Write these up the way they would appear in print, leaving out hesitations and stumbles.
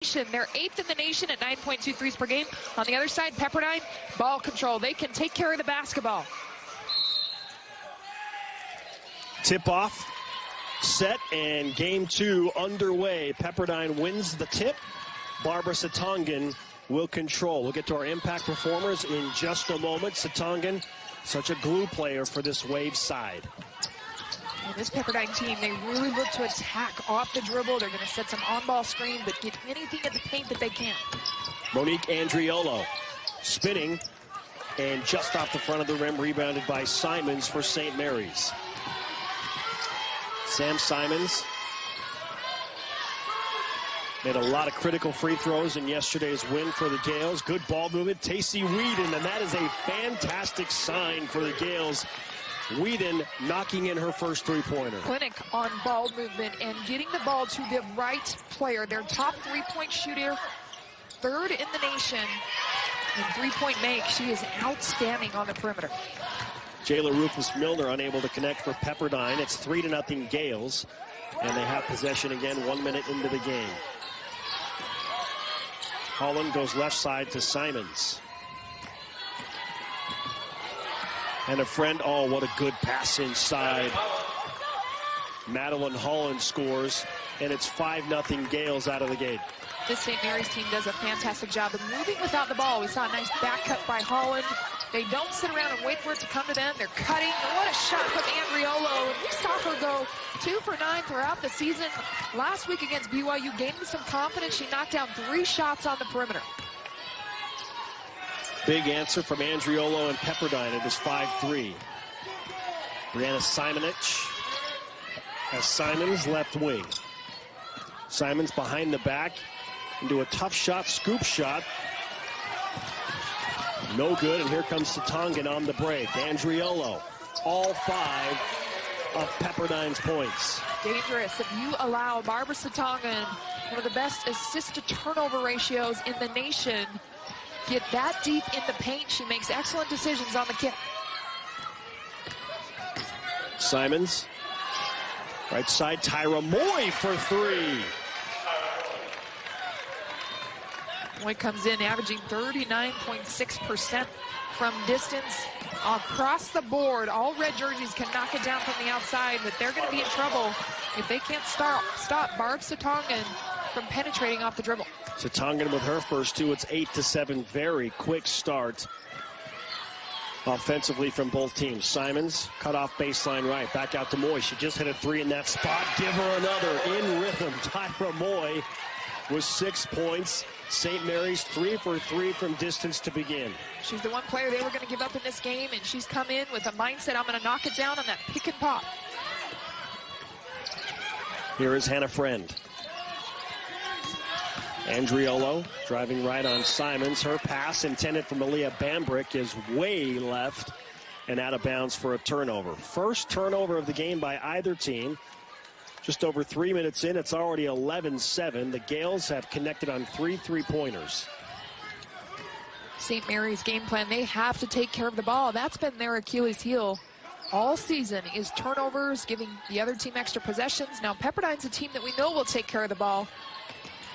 They're 8th in the nation at 9.2 threes per game. On the other side, Pepperdine, ball control. They can take care of the basketball. Tip-off, set, and game 2 underway. Pepperdine wins the tip. Barbara Satongan will control. We'll get to our impact performers in just a moment. Satongan, such a glue player for this Wave side. And this Pepperdine team, they really look to attack off the dribble. They're going to set some on-ball screen, but get anything at the paint that they can. Monique Andriolo spinning, and just off the front of the rim, rebounded by Simons for St. Mary's. Sam Simons made a lot of critical free throws in yesterday's win for the Gales. Good ball movement. Tacey Whedon, and that is a fantastic sign for the Gales. Whedon knocking in her first three-pointer. Clinic on ball movement and getting the ball to the right player. Their top three-point shooter, 3rd in the nation in three-point make. She is outstanding on the perimeter. Jayla Rufus-Milner unable to connect for Pepperdine. It's 3-0 Gales, and they have possession again 1 minute into the game. Holland goes left side to Simons. And a friend, oh, what a good pass inside. Madeline Holland scores, and it's 5-0 Gales out of the gate. This St. Mary's team does a fantastic job of moving without the ball. We saw a nice back cut by Holland. They don't sit around and wait for it to come to them. They're cutting. And what a shot from Andriolo. And we saw her go 2 for 9 throughout the season. Last week against BYU, gaining some confidence. She knocked down 3 shots on the perimeter. Big answer from Andriolo and Pepperdine. It is 5-3. Brianna Simonich has Simons left wing. Simons behind the back into a tough shot, scoop shot. No good, and here comes Satongan on the break. Andriolo, all 5 of Pepperdine's points. Dangerous if you allow Barbara Satongan, one of the best assist-to-turnover ratios in the nation, get that deep in the paint. She makes excellent decisions on the kick. Simons, right side, Tyra Moy for 3. Moy comes in averaging 39.6% from distance. Across the board, all red jerseys can knock it down from the outside, but they're going to be in trouble if they can't stop Barb Satongan from penetrating off the dribble. Satongan with her first 2. It's 8-7. Very quick start offensively from both teams. Simons cut off baseline right. Back out to Moy. She just hit a 3 in that spot. Give her another in rhythm. Tyra Moy with 6 points. St. Mary's 3 for 3 from distance to begin. She's the one player they were going to give up in this game, and she's come in with a mindset, I'm going to knock it down on that pick and pop. Here is Hannah Friend. Andriolo driving right on Simons. Her pass intended for Malia Bambrick is way left and out of bounds for a turnover. First turnover of the game by either team. Just over 3 minutes in, it's already 11-7. The Gales have connected on 3 3-pointers. St. Mary's game plan, they have to take care of the ball. That's been their Achilles heel all season, is turnovers, giving the other team extra possessions. Now Pepperdine's a team that we know will take care of the ball.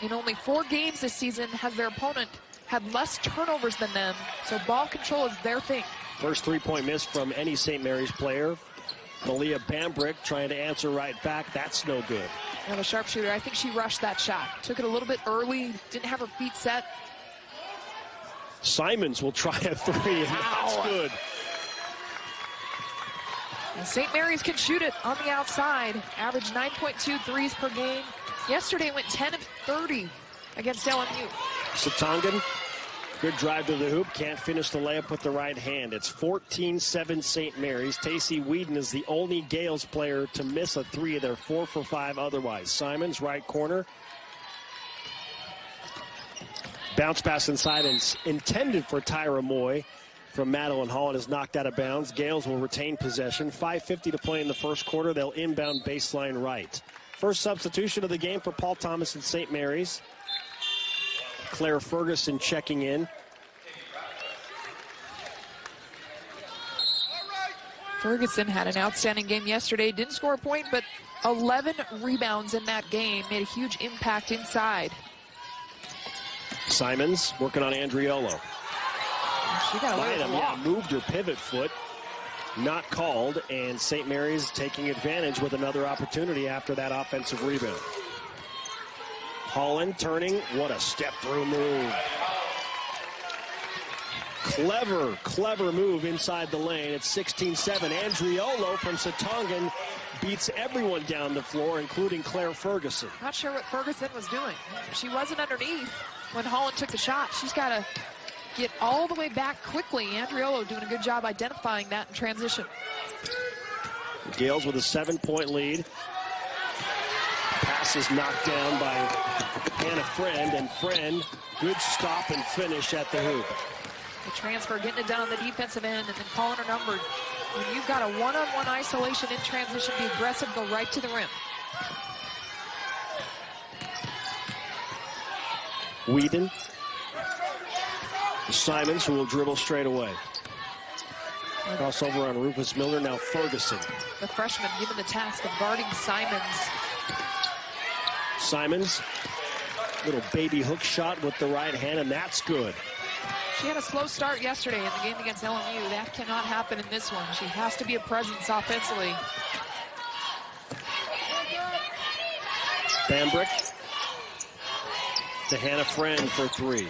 In only 4 games this season has their opponent had less turnovers than them, so ball control is their thing. First 3-point miss from any St. Mary's player. Malia Bambrick trying to answer right back. That's no good. And a sharpshooter, I think she rushed that shot. Took it a little bit early, didn't have her feet set. Simons will try a 3, and that's good. And St. Mary's can shoot it on the outside. Average 9.2 threes per game. Yesterday went 10 of 30 against LMU. Satongan, good drive to the hoop. Can't finish the layup with the right hand. It's 14-7 St. Mary's. Tacey Whedon is the only Gales player to miss a 3. They're 4 for 5 otherwise. Simons, right corner. Bounce pass inside and intended for Tyra Moy from Madeline Holland is knocked out of bounds. Gales will retain possession. 5:50 to play in the first quarter. They'll inbound baseline right. First substitution of the game for Paul Thomas and St. Mary's. Claire Ferguson checking in. Ferguson had an outstanding game yesterday. Didn't score a point, but 11 rebounds in that game. Made a huge impact inside. Simons working on Andriolo. She got away with the walk. Moved her pivot foot. Not called, and St. Mary's taking advantage with another opportunity after that offensive rebound. Holland turning. What a step-through move. Clever move inside the lane. It's 16-7. Andriolo from Setongin beats everyone down the floor, including Claire Ferguson. Not sure what Ferguson was doing. She wasn't underneath when Holland took the shot. She's got to get all the way back quickly. Andriolo doing a good job identifying that in transition. Gales with a 7-point lead. Pass is knocked down by Hannah Friend, and Friend, good stop and finish at the hoop. The transfer, getting it done on the defensive end and then calling her number. When you've got a one-on-one isolation in transition, be aggressive, go right to the rim. Whedon. Simons, who will dribble straight away. Crossover on Rufus Miller, now Ferguson. The freshman given the task of guarding Simons. Simons, little baby hook shot with the right hand, and that's good. She had a slow start yesterday in the game against LMU. That cannot happen in this one. She has to be a presence offensively. Bambrick to Hannah Friend for three.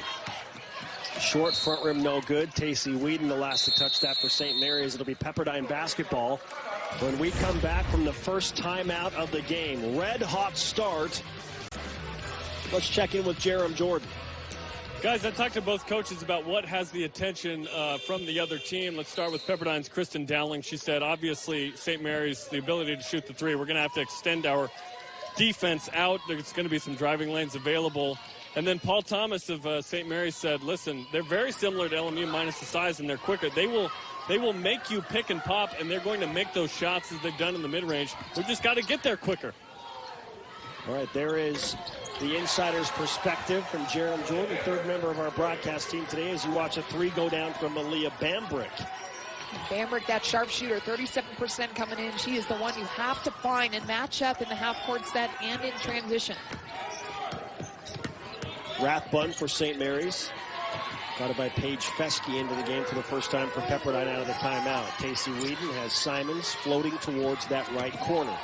Short front rim, no good. Tacey Whedon, the last to touch that for St. Mary's. It'll be Pepperdine basketball when we come back from the first timeout of the game. Red hot start. Let's check in with Jerem Jordan. Guys, I talked to both coaches about what has the attention from the other team. Let's start with Pepperdine's Kristen Dowling. She said, obviously, St. Mary's, the ability to shoot the three. We're going to have to extend our defense out. There's going to be some driving lanes available. And then Paul Thomas of St. Mary's said, listen, they're very similar to LMU minus the size, and they're quicker. They will make you pick and pop, and they're going to make those shots as they've done in the mid-range. We just got to get there quicker. All right, there is the insider's perspective from Jerem Jordan, third member of our broadcast team today, as you watch a three go down from Aaliyah Bambrick. Bambrick, that sharpshooter, 37% coming in. She is the one you have to find and match up in the half-court set and in transition. Rathbun for St. Mary's. Got it by Paige Fesky into the game for the first time for Pepperdine out of the timeout. Tacey Whedon has Simons floating towards that right corner.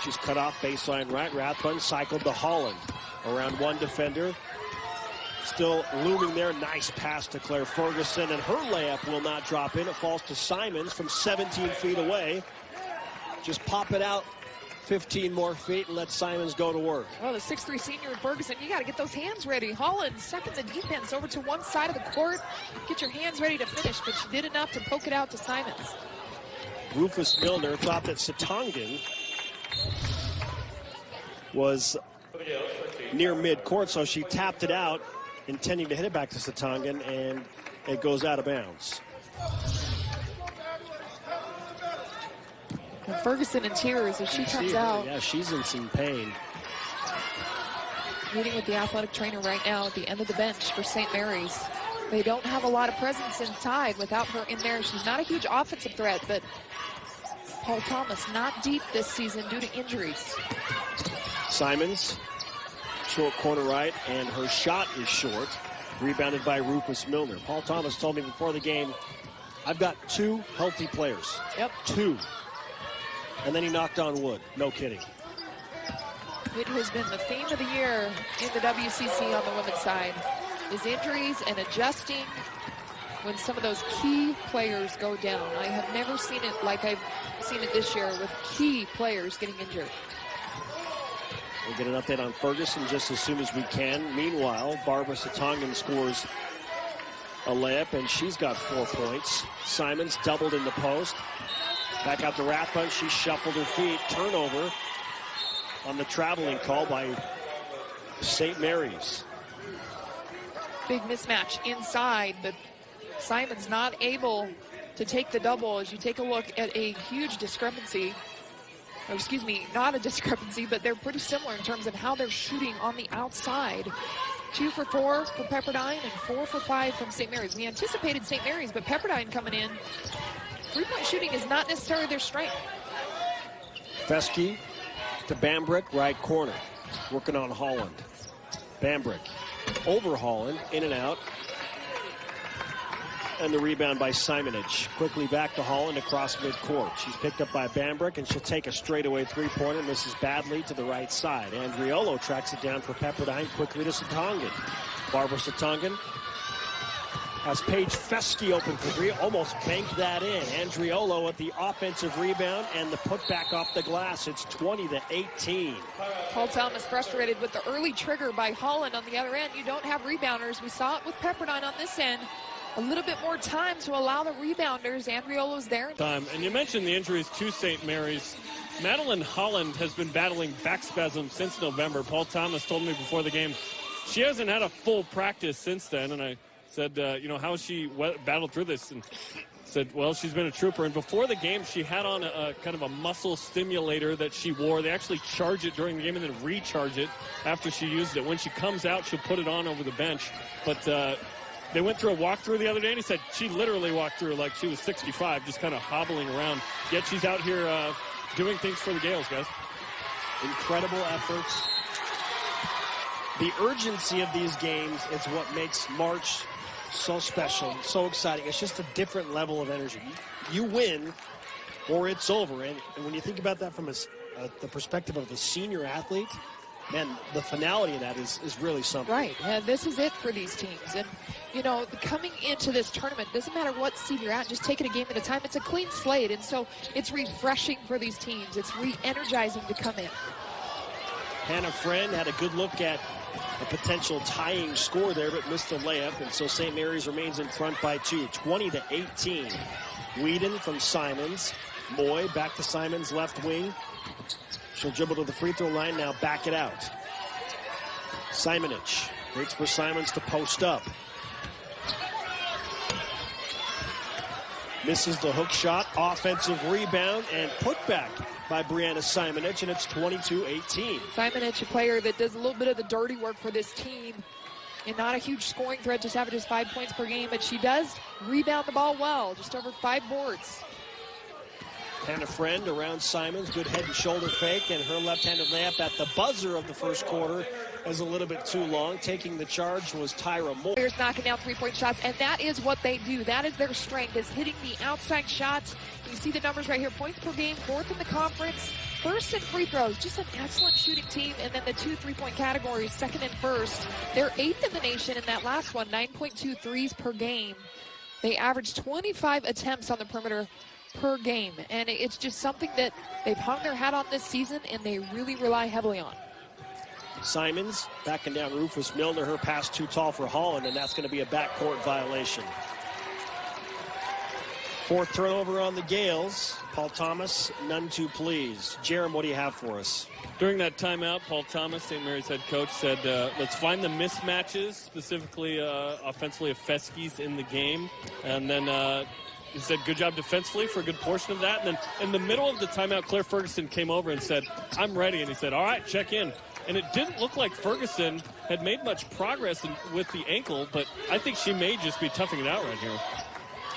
She's cut off baseline right. Rathbun cycled to Holland. Around one defender. Still looming there. Nice pass to Claire Ferguson, and her layup will not drop in. It falls to Simons from 17 feet away. Just pop it out 15 more feet and let Simons go to work. Well, the 6'3" senior Ferguson, you got to get those hands ready. Holland second the defense over to one side of the court. Get your hands ready to finish, but she did enough to poke it out to Simons. Rufus Milner thought that Setongin was near mid-court, so she tapped it out, intending to hit it back to Setongin, and it goes out of bounds. And Ferguson in tears as she comes out. Yeah, she's in some pain. Meeting with the athletic trainer right now at the end of the bench for St. Mary's. They don't have a lot of presence inside without her in there. She's not a huge offensive threat, but Paul Thomas not deep this season due to injuries. Simons, short corner right, and her shot is short. Rebounded by Rufus Milner. Paul Thomas told me before the game, I've got two healthy players. Yep. Two. And then he knocked on wood. No kidding. It has been the theme of the year in the WCC on the women's side, is injuries and adjusting when some of those key players go down. I have never seen it like I've seen it this year with key players getting injured. We'll get an update on Ferguson just as soon as we can. Meanwhile, Barbara Setongin scores a layup, and she's got 4 points. Simons doubled in the post. Back out to Rathbun. She shuffled her feet. Turnover on the traveling call by St. Mary's. Big mismatch inside, but Simons not able to take the double. As you take a look at a huge discrepancy, or excuse me, not a discrepancy, but they're pretty similar in terms of how they're shooting on the outside. 2 for 4 for Pepperdine and 4 for 5 from St. Mary's. We anticipated St. Mary's, but Pepperdine coming in. Three-point shooting is not necessarily their strength. Fesky to Bambrick, right corner. Working on Holland. Bambrick over Holland, in and out. And the rebound by Simonage. Quickly back to Holland across midcourt. She's picked up by Bambrick, and she'll take a straightaway three-pointer. Misses badly to the right side. Andriolo tracks it down for Pepperdine, quickly to Satongan. Barbara Satongan has Paige Fesky open for three. Almost banked that in. Andriolo at the offensive rebound and the putback off the glass. It's 20-18. Paul Thomas frustrated with the early trigger by Holland on the other end. You don't have rebounders. We saw it with Pepperdine on this end. A little bit more time to allow the rebounders. Andriolo's there. And you mentioned the injuries to St. Mary's. Madeline Holland has been battling back spasms since November. Paul Thomas told me before the game she hasn't had a full practice since then. And I said, how has she battled through this? And said, well, she's been a trooper. And before the game, she had on a kind of a muscle stimulator that she wore. They actually charge it during the game and then recharge it after she used it. When she comes out, she'll put it on over the bench. But they went through a walkthrough the other day, and he said she literally walked through like she was 65, just kind of hobbling around. Yet she's out here doing things for the Gales, guys. Incredible efforts. The urgency of these games is what makes March so special, so exciting. It's just a different level of energy. You win, or it's over. And when you think about that from the perspective of the senior athlete, man, the finality of that is really something. Right. Yeah, this is it for these teams. And, coming into this tournament, doesn't matter what seed you're at, just take it a game at a time. It's a clean slate, and so it's refreshing for these teams. It's re-energizing to come in. Hannah Friend had a good look at a potential tying score there, but missed the layup, and so St. Mary's remains in front by 2, 20-18. Whedon from Simons. Moy back to Simons' left wing. She'll dribble to the free throw line, now back it out. Simonage waits for Simons to post up. Misses the hook shot, offensive rebound, and putback by Brianna Simonage, and it's 22-18. Simonage, a player that does a little bit of the dirty work for this team, and not a huge scoring threat, just averages 5 points per game, but she does rebound the ball well, just over 5 boards. Hannah Friend around Simons, good head and shoulder fake, and her left-handed layup at the buzzer of the first quarter is a little bit too long. Taking the charge was Tyra Moore. Players knocking down three-point shots, and that is what they do. That is their strength, is hitting the outside shots. You see the numbers right here, points per game, 4th in the conference, 1st in free throws. Just an excellent shooting team, and then the 2 3-point categories, 2nd and 1st. They're 8th in the nation in that last one, 9.2 threes per game. They average 25 attempts on the perimeter per game, and it's just something that they've hung their hat on this season, and they really rely heavily on. Simons backing down Rufus Milner. Her pass too tall for Holland, and that's going to be a backcourt violation. 4th turnover on the Gales. Paul Thomas, none too pleased. Jerem, what do you have for us? During that timeout, Paul Thomas, St. Mary's head coach, said, let's find the mismatches, specifically offensively of Fesky's in the game. And then he said, good job defensively for a good portion of that. And then in the middle of the timeout, Claire Ferguson came over and said, I'm ready. And he said, all right, check in. And it didn't look like Ferguson had made much progress with the ankle, but I think she may just be toughing it out right here.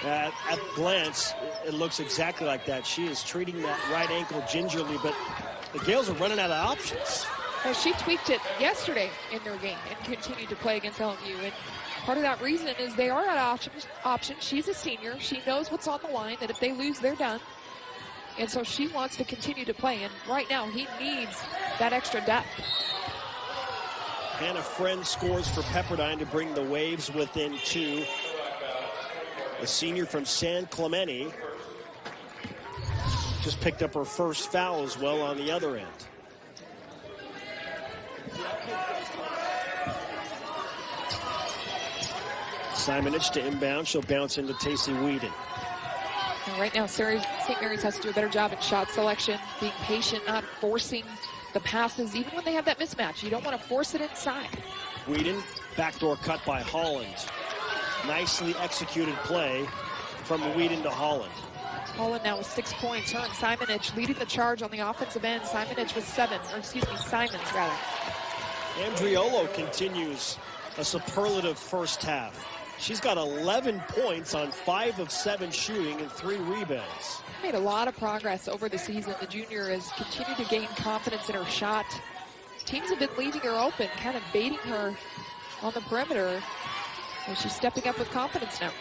At glance, it looks exactly like that. She is treating that right ankle gingerly, but the Gales are running out of options. Well, she tweaked it yesterday in their game and continued to play against LMU. And part of that reason is they are out of options. She's a senior. She knows what's on the line, that if they lose, they're done. And so she wants to continue to play. And right now, he needs that extra depth. Hannah Friend scores for Pepperdine to bring the Waves within 2. A senior from San Clemente just picked up her first foul as well on the other end. Simonage to inbound. She'll bounce into Tacey Whedon. And right now, St. Mary's has to do a better job at shot selection, being patient, not forcing the passes, even when they have that mismatch. You don't want to force it inside. Whedon, backdoor cut by Holland. Nicely executed play from Whedon to Holland. Holland now with 6 points. Her and Simonage leading the charge on the offensive end. Simons rather. Andriolo continues a superlative first half. She's got 11 points on 5 of 7 shooting and 3 rebounds. Made a lot of progress over the season. The junior has continued to gain confidence in her shot. Teams have been leaving her open, kind of baiting her on the perimeter. And she's stepping up with confidence now.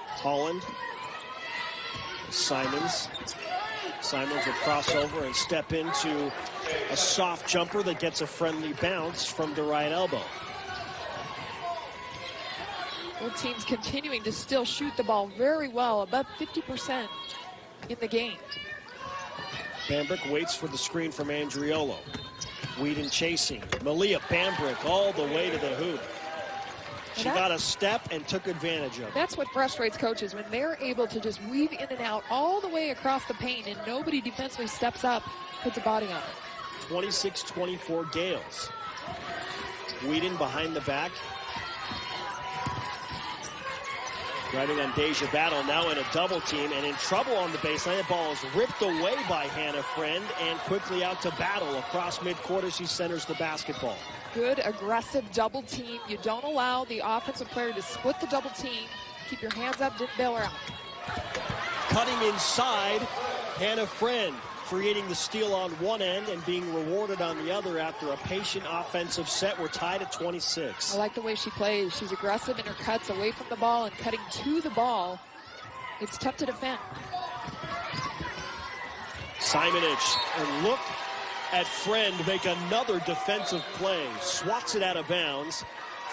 Holland. Simons. Simons will cross over and step into a soft jumper that gets a friendly bounce from the right elbow. Both teams continuing to still shoot the ball very well, above 50% in the game. Bambrick waits for the screen from Andriolo. Whedon chasing. Malia Bambrick all the way to the hoop. She got a step and took advantage of it. That's what frustrates coaches, when they're able to just weave in and out all the way across the paint and nobody defensively steps up, puts a body on it. 26-24 Gales. Whedon behind the back. Driving on Deja Battle, now in a double team and in trouble on the baseline. The ball is ripped away by Hannah Friend and quickly out to Battle. Across midcourt as she centers the basketball. Good, aggressive double team. You don't allow the offensive player to split the double team. Keep your hands up, didn't bail her out. Cutting inside, Hannah Friend creating the steal on one end and being rewarded on the other after a patient offensive set. We're tied at 26. I like the way she plays. She's aggressive in her cuts away from the ball and cutting to the ball. It's tough to defend. Simonich, and look at Friend make another defensive play. Swats it out of bounds.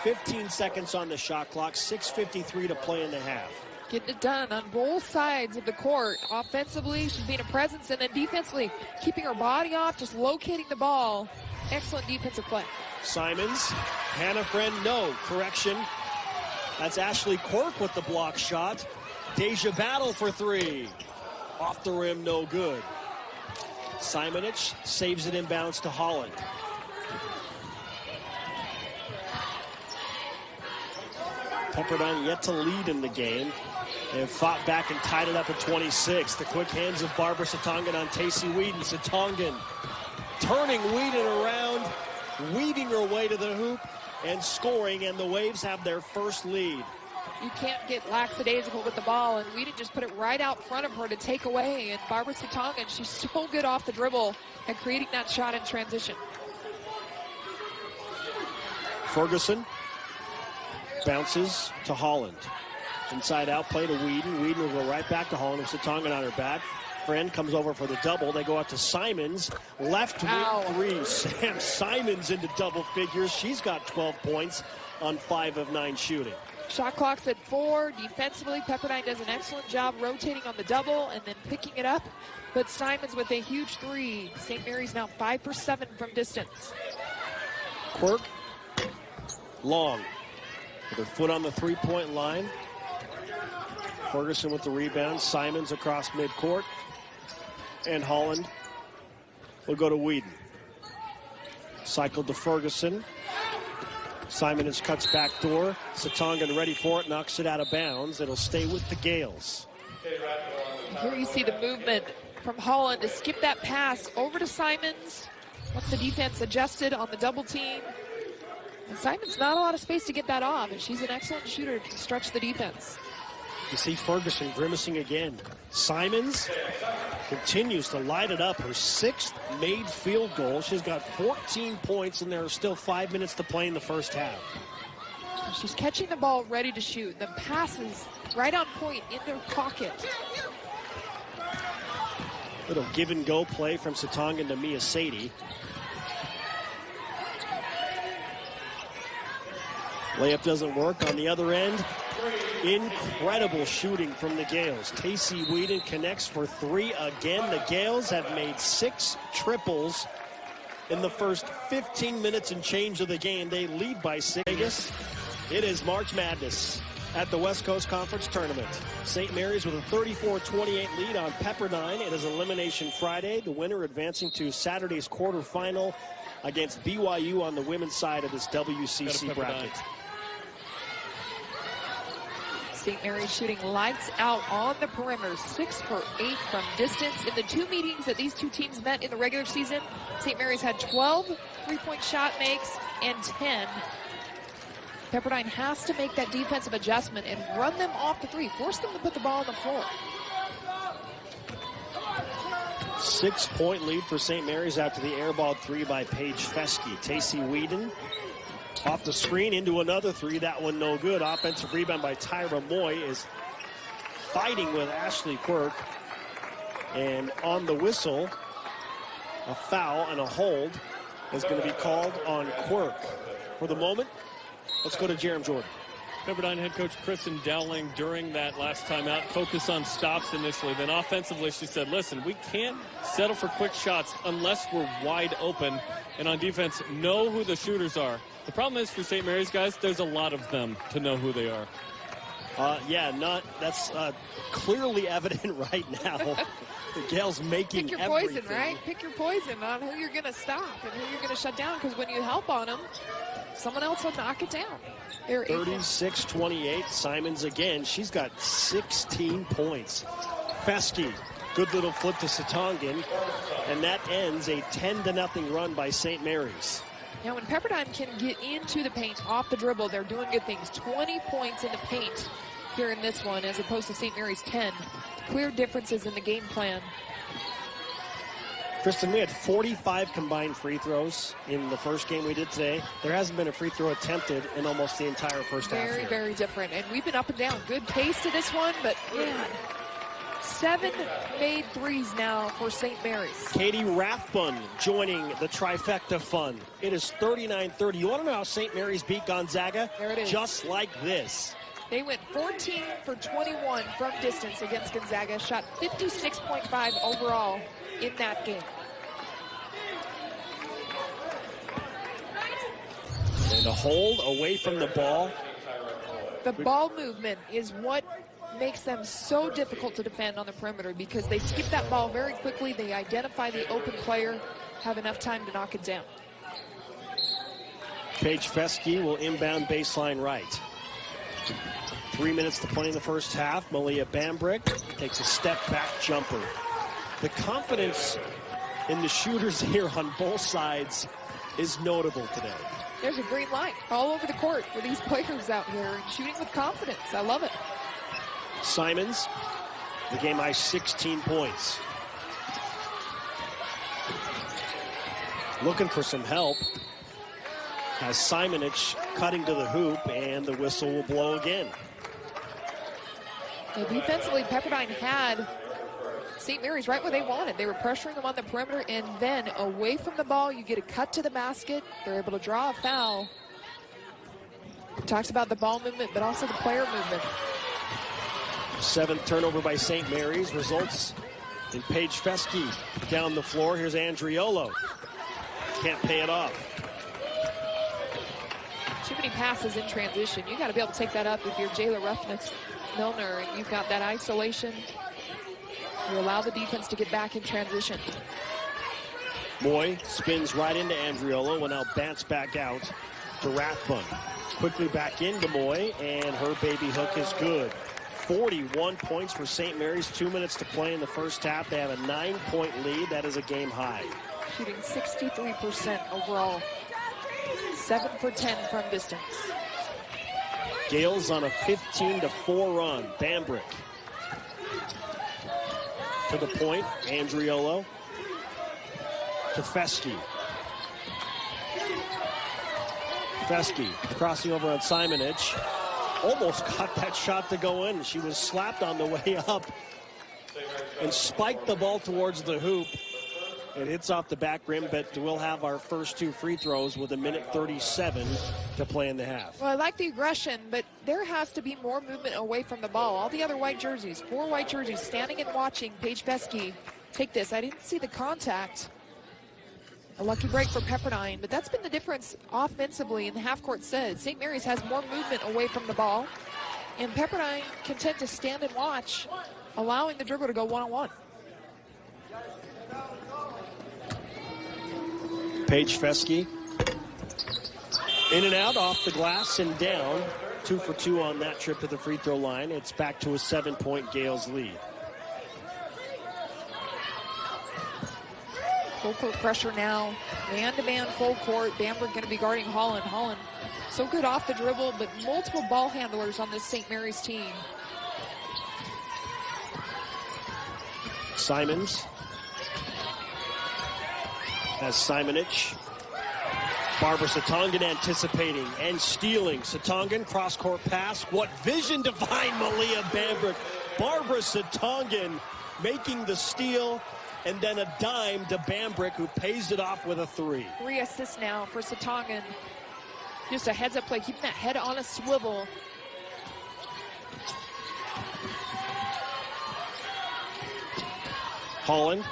15 seconds on the shot clock, 6:53 to play in the half. Getting it done on both sides of the court. Offensively, she's being a presence, and then defensively, keeping her body off, just locating the ball. Excellent defensive play. Simons, Hannah Friend, no. Correction. That's Ashley Quirk with the block shot. Deja Battle for three. Off the rim, no good. Simonich saves it inbounds to Holland. Pepperdine yet to lead in the game. They have fought back and tied it up at 26. The quick hands of Barbara Satongan on Tacey Whedon. Satongan turning Whedon around, weaving her way to the hoop and scoring, and the Waves have their first lead. You can't get lackadaisical with the ball, and Whedon just put it right out front of her to take away. And Barbara Satongan, she's so good off the dribble at creating that shot in transition. Ferguson bounces to Holland. Inside out play to Whedon. Whedon will go right back to Holland with Satongan on her back. Friend comes over for the double. They go out to Simons. Left wing three. Sam Simons into double figures. She's got 12 points on 5 of 9 shooting. Shot clock's at 4. Defensively, Pepperdine does an excellent job rotating on the double and then picking it up. But Simons with a huge 3. St. Mary's now 5 for 7 from distance. Quirk. Long. With her foot on the three-point line. Ferguson with the rebound. Simons across midcourt. And Holland will go to Whedon. Cycled to Ferguson. Simonich cuts back door. Satongan ready for it. Knocks it out of bounds. It'll stay with the Gales. Here you see the movement from Holland to skip that pass over to Simons. Once the defense adjusted on the double team. And Simons not a lot of space to get that off, and she's an excellent shooter, can stretch the defense. You see Ferguson grimacing again. Simons continues to light it up. Her 6th made field goal. She's got 14 points, and there are still 5 minutes to play in the first half. She's catching the ball ready to shoot. The pass is right on point in their pocket. Little give and go play from Satongan to Mia Sadie. Layup doesn't work on the other end. Incredible shooting from the Gales. Tacey Whedon connects for 3 again. The Gales have made 6 triples in the first 15 minutes and change of the game. They lead by 6. It is March Madness at the West Coast Conference Tournament. St. Mary's with a 34-28 lead on Pepperdine. It is Elimination Friday. The winner advancing to Saturday's quarterfinal against BYU on the women's side of this WCC bracket. St. Mary's shooting lights out on the perimeter, 6 for 8 from distance. In the 2 meetings that these two teams met in the regular season, St. Mary's had 12 three-point shot makes and 10. Pepperdine has to make that defensive adjustment and run them off the 3, force them to put the ball on the floor. 6-point lead for St. Mary's after the airball 3 by Paige Fesky. Tacey Whedon Off the screen into another three. That one no good. Offensive rebound by Tyra Moy is fighting with Ashley Quirk. And on the whistle, a foul and a hold is going to be called on Quirk. For the moment, let's go to Jerem Jordan. Pepperdine head coach Kristen Dowling during that last timeout focused on stops initially. Then offensively, she said, listen, we can't settle for quick shots unless we're wide open. And on defense, know who the shooters are. The problem is for St. Mary's, guys, there's a lot of them to know who they are. That's clearly evident right now. The Gales making Pick your everything. poison, right? Pick your poison on who you're going to stop and who you're going to shut down, because when you help on them, someone else will knock it down. 36-28. Simons again. She's got 16 points. Fesky, good little flip to Satongan, and that ends a 10-0 run by St. Mary's. Now, when Pepperdine can get into the paint off the dribble, they're doing good things. 20 points in the paint here in this one, as opposed to St. Mary's 10. Clear differences in the game plan. Kristen, we had 45 combined free throws in the first game we did today. There hasn't been a free throw attempted in almost the entire first half. Very, very different. And we've been up and down. Good pace to this one, but man, 7 made threes now for St. Mary's. Katie Rathbun joining the trifecta fun. It is 39-30. You want to know how St. Mary's beat Gonzaga? There it is. Just like this. They went 14 for 21 from distance against Gonzaga, shot 56.5 overall in that game. And a hold away from the ball. The ball movement is what makes them so difficult to defend on the perimeter, because they skip that ball very quickly. They identify the open player, have enough time to knock it down. Paige Fesky will inbound baseline right. 3 minutes to play in the first half. Malia Bambrick takes a step back jumper. The confidence in the shooters here on both sides is notable today. There's a green light all over the court for these players out here, shooting with confidence. I love it. Simons, the game high 16 points. Looking for some help. Has Simonich cutting to the hoop, and the whistle will blow again. Now, defensively, Pepperdine had St. Mary's right where they wanted. They were pressuring them on the perimeter, and then away from the ball, you get a cut to the basket. They're able to draw a foul. Talks about the ball movement, but also the player movement. 7th turnover by St. Mary's results in Paige Fesky down the floor. Here's Andriolo. Can't pay it off. Too many passes in transition. You got to be able to take that up if you're Jayla Ruffness-Milner and you've got that isolation. You allow the defense to get back in transition. Moy spins right into Andriolo, will now bounce back out to Rathbun. Quickly back into Moy, and her baby hook is good. 41 points for St. Mary's. 2 minutes to play in the first half. They have a 9-point lead. That is a game high. Shooting 63% overall. 7 for 10 from distance. Gales on a 15-4 run. Bambrick to the point. Andriolo to Fesky. Fesky crossing over on Simonich. Almost got that shot to go in. She was slapped on the way up and spiked the ball towards the hoop. It hits off the back rim, but we'll have our first 2 free throws with 1:37 to play in the half. Well, I like the aggression, but there has to be more movement away from the ball. All the other white jerseys, 4 white jerseys, standing and watching Paige Fesky take this. I didn't see the contact. A lucky break for Pepperdine, but that's been the difference offensively in the half-court set. St. Mary's has more movement away from the ball, and Pepperdine content to stand and watch, allowing the dribble to go one-on-one. Paige Fesky in and out, off the glass and down. 2 for 2 on that trip to the free throw line. It's back to a 7-point Gales lead. Full court pressure now. Man-to-man full court. Bamberg going to be guarding Holland. Holland so good off the dribble, but multiple ball handlers on this St. Mary's team. Simons has Simonich. Barbara Satongan anticipating and stealing. Satongan, cross-court pass. What vision to find Malia Bambrick. Barbara Satongan making the steal, and then a dime to Bambrick, who pays it off with a 3. 3 assists now for Satongan. Just a heads-up play, keeping that head on a swivel. Holland,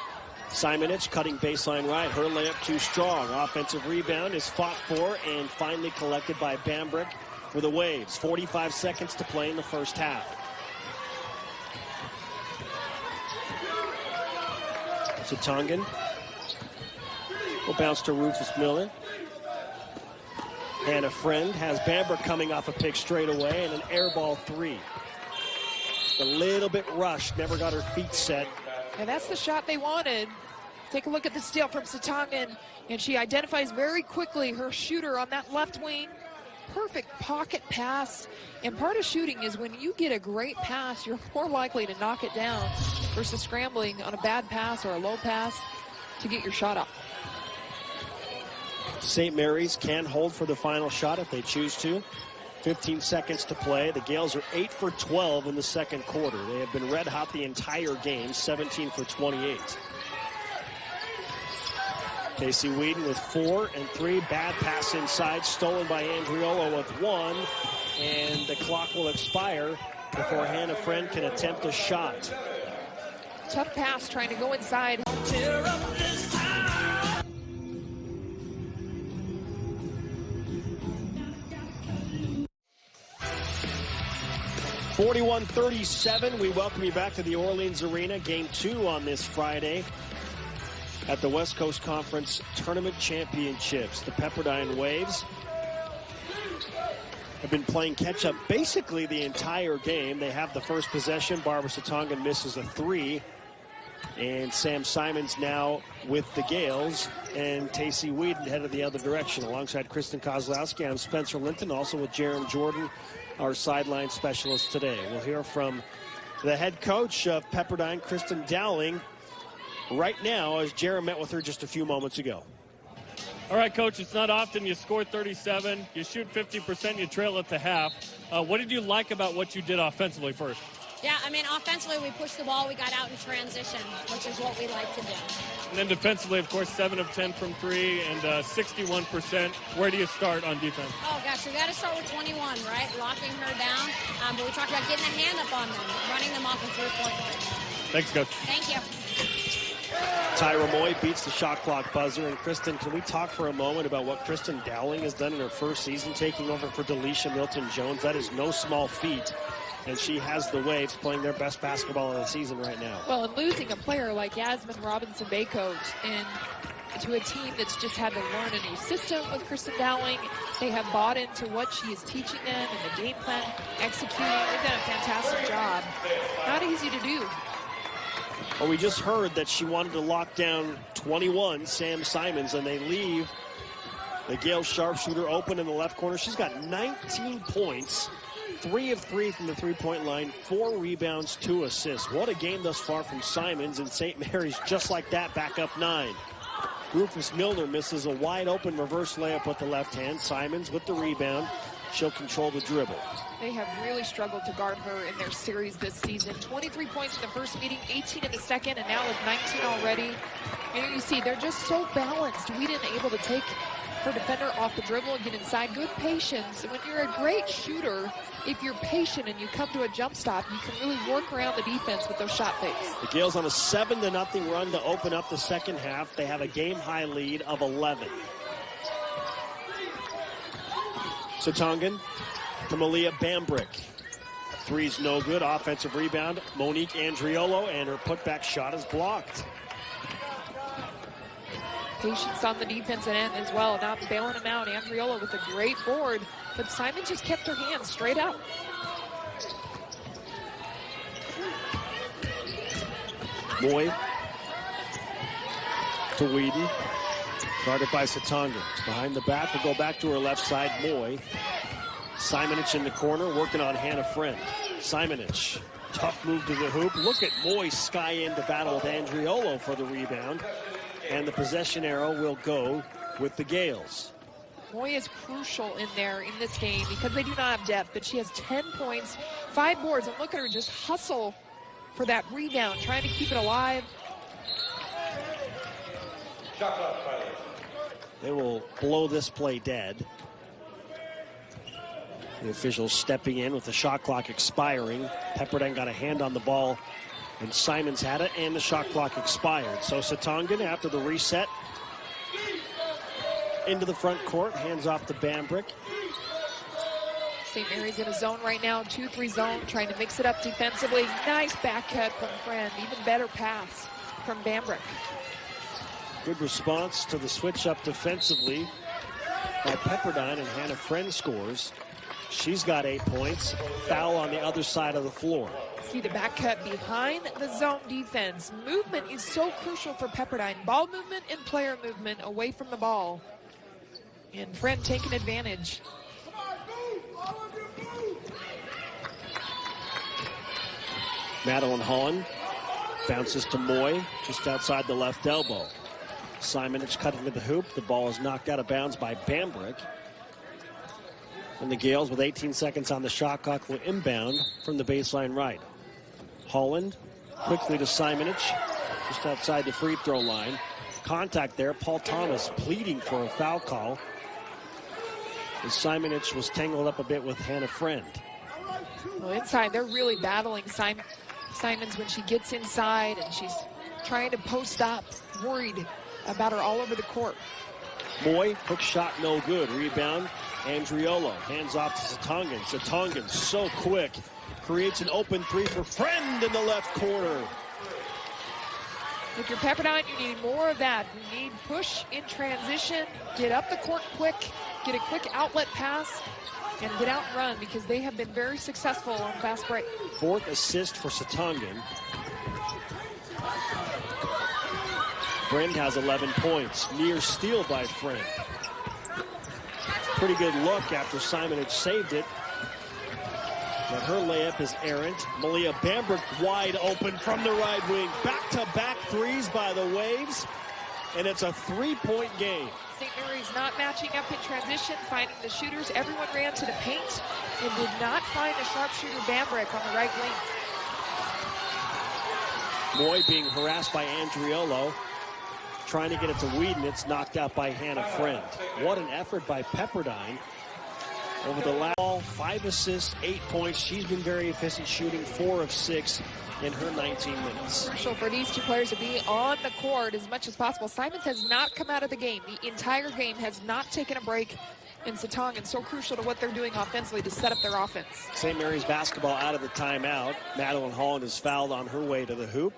Simonich cutting baseline right. Her layup too strong. Offensive rebound is fought for and finally collected by Bambrick for the Waves. 45 seconds to play in the first half. Satongan will bounce to Rufus Miller. And a friend has Bambrick coming off a pick straight away and an air ball 3. A little bit rushed, never got her feet set. And that's the shot they wanted. Take a look at the steal from Satongan, and she identifies very quickly her shooter on that left wing. Perfect pocket pass. And part of shooting is when you get a great pass, you're more likely to knock it down versus scrambling on a bad pass or a low pass to get your shot up. St. Mary's can hold for the final shot if they choose to. 15 seconds to play. The Gales are 8 for 12 in the second quarter. They have been red hot the entire game, 17 for 28. Casey Whedon with 4 and 3. Bad pass inside, stolen by Andriolo with 1. And the clock will expire before Hannah Friend can attempt a shot. Tough pass trying to go inside. 41-37. We welcome you back to the Orleans Arena. Game 2 on this Friday at the West Coast Conference Tournament Championships. The Pepperdine Waves have been playing catch-up basically the entire game. They have the first possession. Barbara Satongan misses a 3. And Sam Simons now with the Gales, and Tacey Whedon headed the other direction. Alongside Kristen Kozlowski, I'm Spencer Linton, also with Jaron Jordan, our sideline specialist today. We'll hear from the head coach of Pepperdine, Kristen Dowling, right now as Jaron met with her just a few moments ago. All right, Coach, it's not often you score 37, you shoot 50%, you trail at the half. What did you like about what you did offensively first? Yeah, I mean, offensively, we pushed the ball, we got out in transition, which is what we like to do. And then defensively, of course, 7 of 10 from 3 and 61%. Where do you start on defense? Oh, gosh, we got to start with 21, right? Locking her down. But we talked about getting a hand up on them, running them off a 3-point line. Thanks, Coach. Thank you. Tyra Moy beats the shot clock buzzer. And Kristen, can we talk for a moment about what Kristen Dowling has done in her first season, taking over for Delisha Milton-Jones? That is no small feat. And she has the Waves playing their best basketball of the season right now. Well, and losing a player like Yasmin Robinson-Baycoat and to a team that's just had to learn a new system with Kristen Dowling. They have bought into what she is teaching them and the game plan, executing. They've done a fantastic job. Not easy to do. Well, we just heard that she wanted to lock down 21, Sam Simons, and they leave the Gale sharpshooter open in the left corner. She's got 19 points. 3 of 3 from the three-point line, 4 rebounds, 2 assists. What a game thus far from Simons, and St. Mary's just like that, back up 9. Rufus Milner misses a wide-open reverse layup with the left hand. Simons with the rebound. She'll control the dribble. They have really struggled to guard her in their series this season. 23 points in the first meeting, 18 in the second, and now with 19 already. And you see, they're just so balanced. We didn't able to take her defender off the dribble and get inside. Good patience. When you're a great shooter, if you're patient and you come to a jump stop, you can really work around the defense with those shot fakes. The Gales on a 7-0 run to open up the second half. They have a game-high lead of 11. Satongan to Malia Bambrick. Three's no good. Offensive rebound. Monique Andriolo, and her putback shot is blocked. Patience on the defensive end as well, not bailing him out. Andriolo with a great board, but Simon just kept her hands straight up. Moy to Whedon. Guarded by Satongan. Behind the back, will go back to her left side. Moy. Simonich in the corner, working on Hannah Friend. Simonich, tough move to the hoop. Look at Moy sky in to battle with Andriolo for the rebound. And the possession arrow will go with the Gales. Moy is crucial in there in this game because they do not have depth, but she has 10 points, 5 boards, and look at her just hustle for that rebound, trying to keep it alive. They will blow this play dead. The officials stepping in with the shot clock expiring. Pepperdine got a hand on the ball, and Simons had it, and the shot clock expired. So Setongin, after the reset, into the front court, hands off to Bambrick. St. Mary's in a zone right now, 2-3 zone, trying to mix it up defensively. Nice back cut from Friend, even better pass from Bambrick. Good response to the switch up defensively by Pepperdine, and Hannah Friend scores. She's got 8 points. Foul on the other side of the floor. See the back cut behind the zone defense. Movement is so crucial for Pepperdine. Ball movement and player movement away from the ball. And Friend taking advantage. Madeline Holland bounces to Moy just outside the left elbow. Simonich cutting to the hoop. The ball is knocked out of bounds by Bambrick. And the Gales, with 18 seconds on the shot clock, will inbound from the baseline right. Holland quickly to Simonich just outside the free throw line. Contact there. Paul Thomas pleading for a foul call, as Simonich was tangled up a bit with Hannah Friend. Well, inside, they're really battling Simons when she gets inside, and she's trying to post up, worried about her all over the court. Moy, hook shot no good. Rebound, Andriolo. Hands off to Setongin. Setongin, so quick. Creates an open three for Friend in the left corner. If you're Pepperdine, you need more of that. You need push in transition, get up the court quick, get a quick outlet pass, and get out and run, because they have been very successful on fast break. 4th assist for Setongin. Friend has 11 points. Near steal by Friend. Pretty good look after Simonich saved it. But her layup is errant. Malia Bambrick wide open from the right wing. Back-to-back threes by the Waves. And it's a 3-point game. St. Mary's not matching up in transition, finding the shooters. Everyone ran to the paint and did not find the sharpshooter Bambrick on the right wing. Moy being harassed by Andriolo. Trying to get it to Whedon. It's knocked out by Hannah Friend. What an effort by Pepperdine. Over the last ball, 5 assists, 8 points. She's been very efficient, shooting 4 of 6 in her 19 minutes. Crucial for these two players to be on the court as much as possible. Simons has not come out of the game. The entire game has not taken a break. And Setongin so crucial to what they're doing offensively to set up their offense. St. Mary's basketball out of the timeout. Madeline Holland is fouled on her way to the hoop.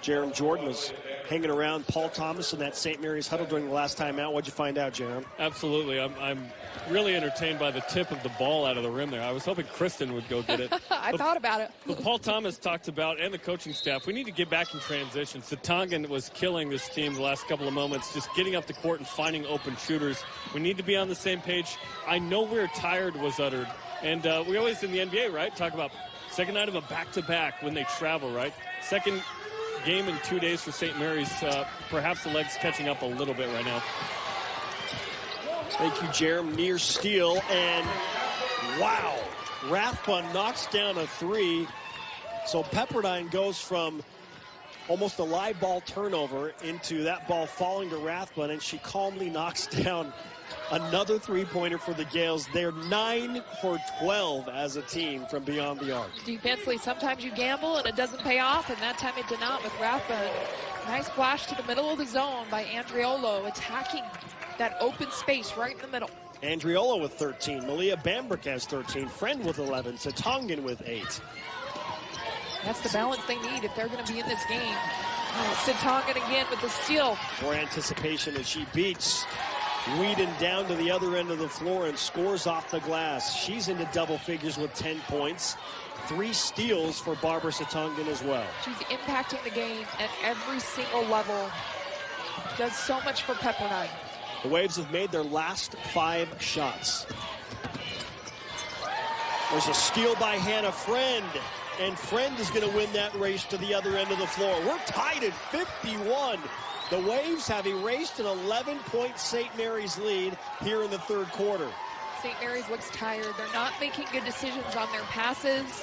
Jerem Jordan was hanging around Paul Thomas in that St. Mary's huddle during the last timeout. What'd you find out, Jerem? Absolutely. I'm really entertained by the tip of the ball out of the rim there. I was hoping Kristen would go get it. I thought about it. But Paul Thomas talked about, and the coaching staff, we need to get back in transition. Setongin was killing this team the last couple of moments, just getting up the court and finding open shooters. We need to be on the same page. I know we're tired was uttered. And we always in the NBA, right, talk about second night of a back-to-back when they travel, right? Second game in 2 days for St. Mary's. Perhaps the legs catching up a little bit right now. Thank you, Jerem. Near steal, and wow, Rathbun knocks down a 3. So Pepperdine goes from almost a live ball turnover into that ball falling to Rathbun, and she calmly knocks down another 3-pointer for the Gales. They're 9 for 12 as a team from beyond the arc. Defensively, sometimes you gamble and it doesn't pay off, and that time it did not with Rathbun. Nice flash to the middle of the zone by Andriolo, attacking that open space right in the middle. Andriolo with 13. Malia Bambrick has 13. Friend with 11. Setongin with 8. That's the balance they need if they're going to be in this game. Setongin again with the steal. More anticipation as she beats Whedon down to the other end of the floor and scores off the glass. She's into double figures with 10 points. 3 steals for Barbara Setongin as well. She's impacting the game at every single level. Does so much for Pepperdine. The Waves have made their last 5 shots. There's a steal by Hannah Friend, and Friend is going to win that race to the other end of the floor. We're tied at 51. The Waves have erased an 11-point St. Mary's lead here in the third quarter. St. Mary's looks tired. They're not making good decisions on their passes.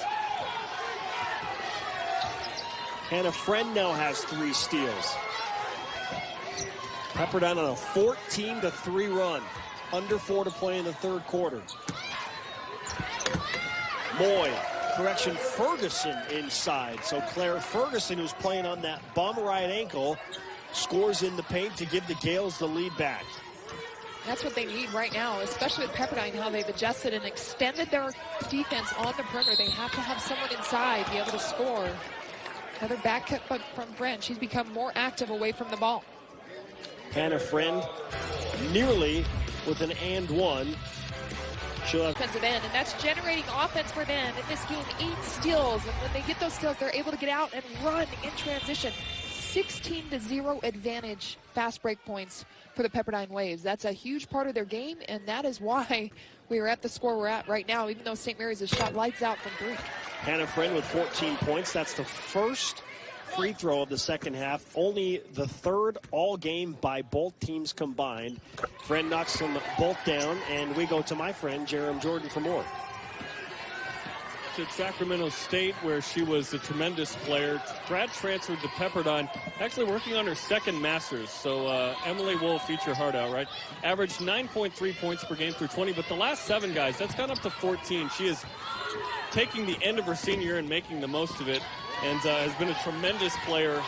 Hannah Friend now has 3 steals. Pepperdine on a 14-3 run. Under 4 to play in the third quarter. Ferguson inside. So Claire Ferguson, who's playing on that bum right ankle, scores in the paint to give the Gales the lead back. That's what they need right now, especially with Pepperdine, how they've adjusted and extended their defense on the perimeter. They have to have someone inside be able to score. Another back cut from Friend. She's become more active away from the ball. Hannah Friend nearly with an and one. She'll have defensive end, and that's generating offense for them in this game. 8 steals, and when they get those steals, they're able to get out and run in transition. 16-0 advantage fast break points for the Pepperdine Waves. That's a huge part of their game, and that is why we are at the score we're at right now, even though St. Mary's has shot lights out from 3. Hannah Friend with 14 points. That's the first free throw of the second half. Only the third all game by both teams combined. Friend knocks them both down, and we go to my friend, Jerem Jordan, for more. To Sacramento State, where she was a tremendous player. Grad transferred to Pepperdine, actually working on her second master's. So Emily will feature hard out, right? Averaged 9.3 points per game through 20, but the last 7 guys, that's gone up to 14. She is taking the end of her senior year and making the most of it, and has been a tremendous player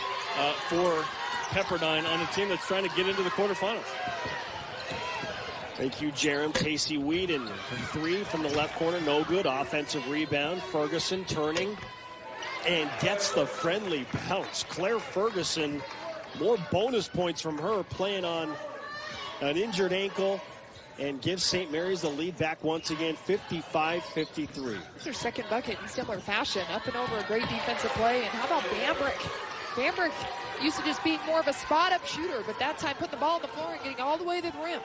for Pepperdine on a team that's trying to get into the quarterfinals. Thank you, Jerem. Casey Whedon, 3 from the left corner, no good. Offensive rebound. Ferguson turning and gets the friendly bounce. Claire Ferguson, more bonus points from her, playing on an injured ankle, and gives St. Mary's the lead back once again, 55-53. It's her second bucket in similar fashion, up and over a great defensive play. And how about Bambrick? Bambrick used to just being more of a spot-up shooter, but that time putting the ball on the floor and getting all the way to the rim.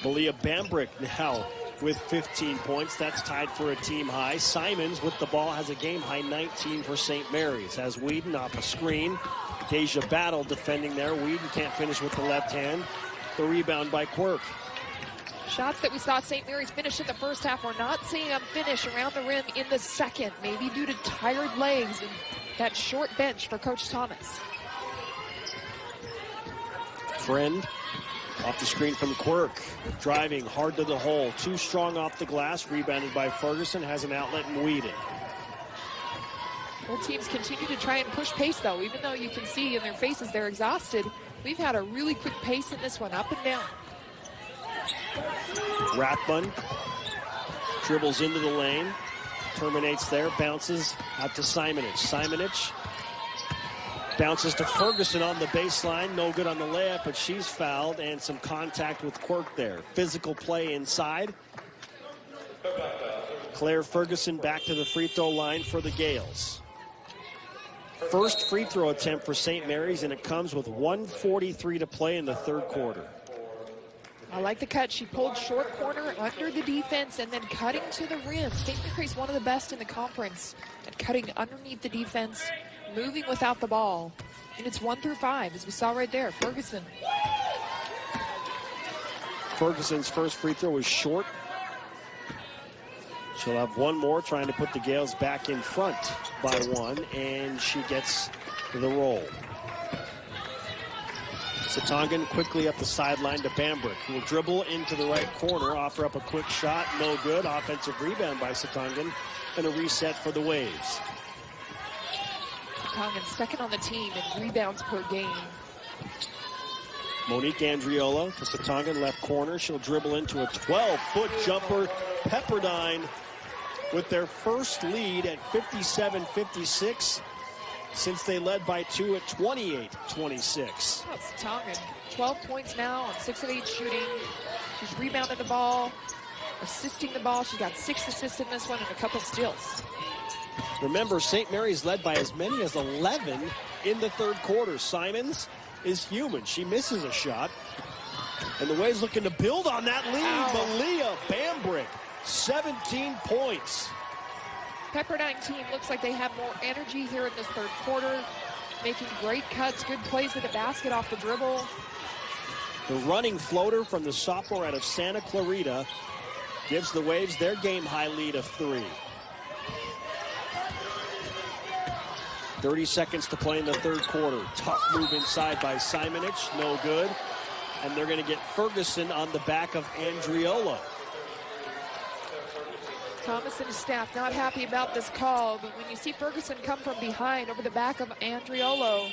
Malia Bambrick now with 15 points. That's tied for a team high. Simons with the ball has a game high 19 for St. Mary's. Has Whedon off a screen. Deja Battle defending there. Whedon can't finish with the left hand. The rebound by Quirk. Shots that we saw St. Mary's finish in the first half, we're not seeing them finish around the rim in the second, maybe due to tired legs and that short bench for Coach Thomas. Friend off the screen from Quirk, driving hard to the hole, too strong off the glass, rebounded by Ferguson, has an outlet in Whedon. Both teams continue to try and push pace, though, even though you can see in their faces they're exhausted. We've had a really quick pace in this one, up and down. Rathbun dribbles into the lane, terminates there, bounces out to Simonich. Simonich bounces to Ferguson on the baseline. No good on the layup, but she's fouled, and some contact with Quirk there. Physical play inside. Claire Ferguson back to the free throw line for the Gales. First free throw attempt for St. Mary's, and it comes with 1:43 to play in the third quarter. I like the cut. She pulled short corner under the defense and then cutting to the rim. St. Mary's one of the best in the conference at cutting underneath the defense, moving without the ball. And it's 1 through 5, as we saw right there. Ferguson. Ferguson's first free throw was short. She'll have one more, trying to put the Gales back in front by 1, and she gets the roll. Satongan quickly up the sideline to Bambrick, who will dribble into the right corner, offer up a quick shot, no good. Offensive rebound by Satongan, and a reset for the Waves. Satongan second on the team in rebounds per game. Monique Andriola to Satongan, left corner. She'll dribble into a 12-foot jumper. Pepperdine with their first lead at 57-56. Since they led by 2 at 28-26. Oh, Satongan, 12 points now on 6 of 8 shooting. She's rebounded the ball, assisting the ball. She got 6 assists in this one and a couple steals. Remember, St. Mary's led by as many as 11 in the third quarter. Simons is human. She misses a shot. And the Waves looking to build on that lead. Ow. Malia Bambrick, 17 points. Pepperdine team looks like they have more energy here in this third quarter. making great cuts, good plays at the basket off the dribble. The running floater from the sophomore out of Santa Clarita gives the Waves their game-high lead of 3. 30 seconds to play in the third quarter. Tough move inside by Simonich, no good. And they're going to get Ferguson on the back of Andriolo. Thomas and his staff not happy about this call, but when you see Ferguson come from behind over the back of Andriolo,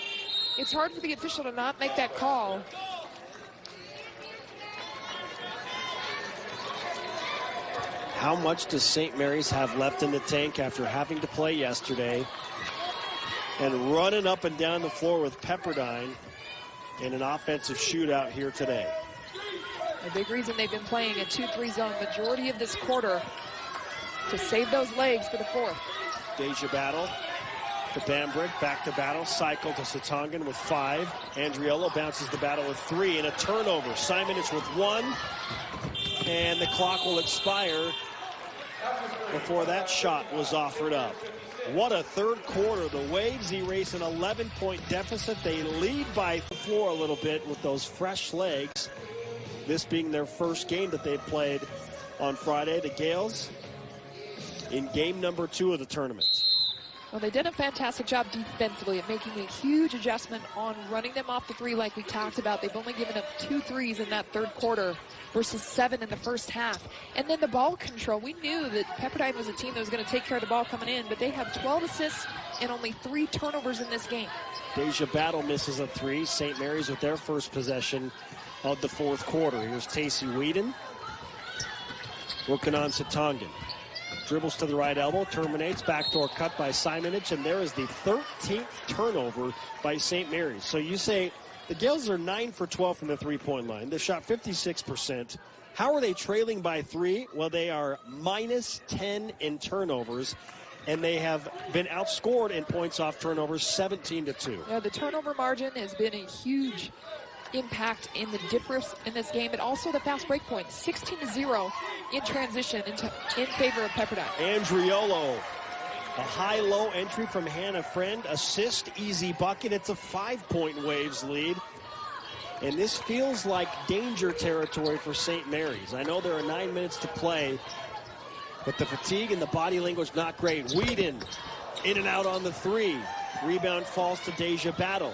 it's hard for the official to not make that call. How much does St. Mary's have left in the tank after having to play yesterday and running up and down the floor with Pepperdine in an offensive shootout here today? A big reason they've been playing a 2-3 zone majority of this quarter to save those legs for the fourth. Deja Battle to Bambrick, back to Battle, cycle to Satongan with 5. Andriolo bounces the Battle with 3 and a turnover. Simonich with 1, and the clock will expire before that shot was offered up. What a third quarter. The Waves erase an 11-point deficit. They lead by the floor a little bit with those fresh legs. This being their first game that they've played on Friday. The Gales in game number 2 of the tournament. Well, they did a fantastic job defensively at making a huge adjustment on running them off the 3 like we talked about. They've only given up 2 threes in that third quarter versus 7 in the first half. And then the ball control. We knew that Pepperdine was a team that was going to take care of the ball coming in, but they have 12 assists and only 3 turnovers in this game. Deja Battle misses a 3. St. Mary's with their first possession of the fourth quarter. Here's Tacey Whedon working on Satongan. Dribbles to the right elbow, terminates, backdoor cut by Simonich, and there is the 13th turnover by St. Mary's. So you say the Gales are 9 for 12 from the three-point line. They shot 56%. How are they trailing by 3? Well, they are minus 10 in turnovers, and they have been outscored in points off turnovers 17-2. Yeah, the turnover margin has been a huge impact in the difference in this game, and also the fast break points, 16-0 in transition in favor of Pepperdine. Andriolo, a high-low entry from Hannah Friend, assist, easy bucket. It's a 5-point Waves lead, and this feels like danger territory for St. Mary's. I know there are 9 minutes to play, but the fatigue and the body language not great. Whedon in and out on the 3. Rebound falls to Deja Battle.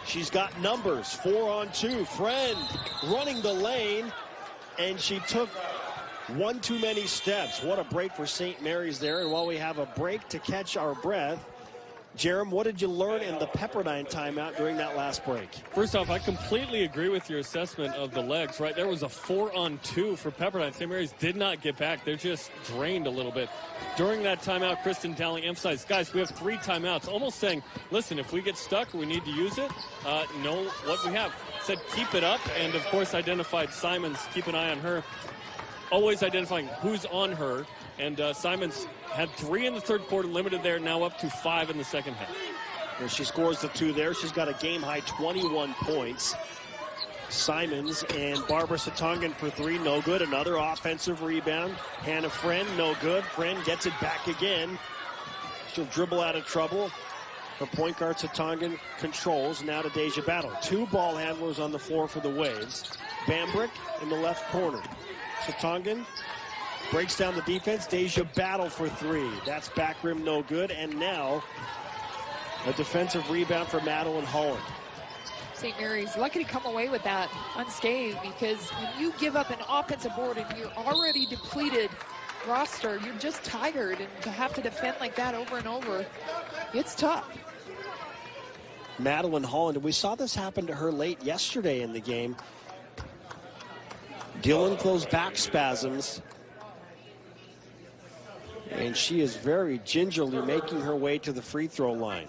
She's got numbers, 4 on 2. Friend running the lane, and she took one too many steps. What a break for St. Mary's there. And while we have a break to catch our breath, Jerem, what did you learn in the Pepperdine timeout during that last break? First off, I completely agree with your assessment of the legs, right? There was a 4 on 2 for Pepperdine. St. Mary's did not get back. They're just drained a little bit. During that timeout, Kristen Dowling emphasized, guys, we have 3 timeouts, almost saying, listen, if we get stuck, we need to use it. Know what we have. Said keep it up, and of course identified Simons. Keep an eye on her. Always identifying who's on her. And Simons had 3 in the third quarter, limited there, now up to 5 in the second half. And she scores the 2 there. She's got a game-high 21 points. Simons and Barbara Satongan for 3, no good. Another offensive rebound. Hannah Friend, no good. Friend gets it back again. She'll dribble out of trouble. Her point guard Satongan controls. Now to Deja Battle. 2 ball handlers on the floor for the Waves. Bambrick in the left corner. Satongan breaks down the defense. Deja Battle for 3. That's back rim, no good. And now a defensive rebound for Madeline Holland. St. Mary's lucky to come away with that unscathed, because when you give up an offensive board and you're already depleted roster, you're just tired, and to have to defend like that over and over, it's tough. Madeline Holland, we saw this happen to her late yesterday in the game. Dealing with those back spasms. And she is very gingerly making her way to the free throw line.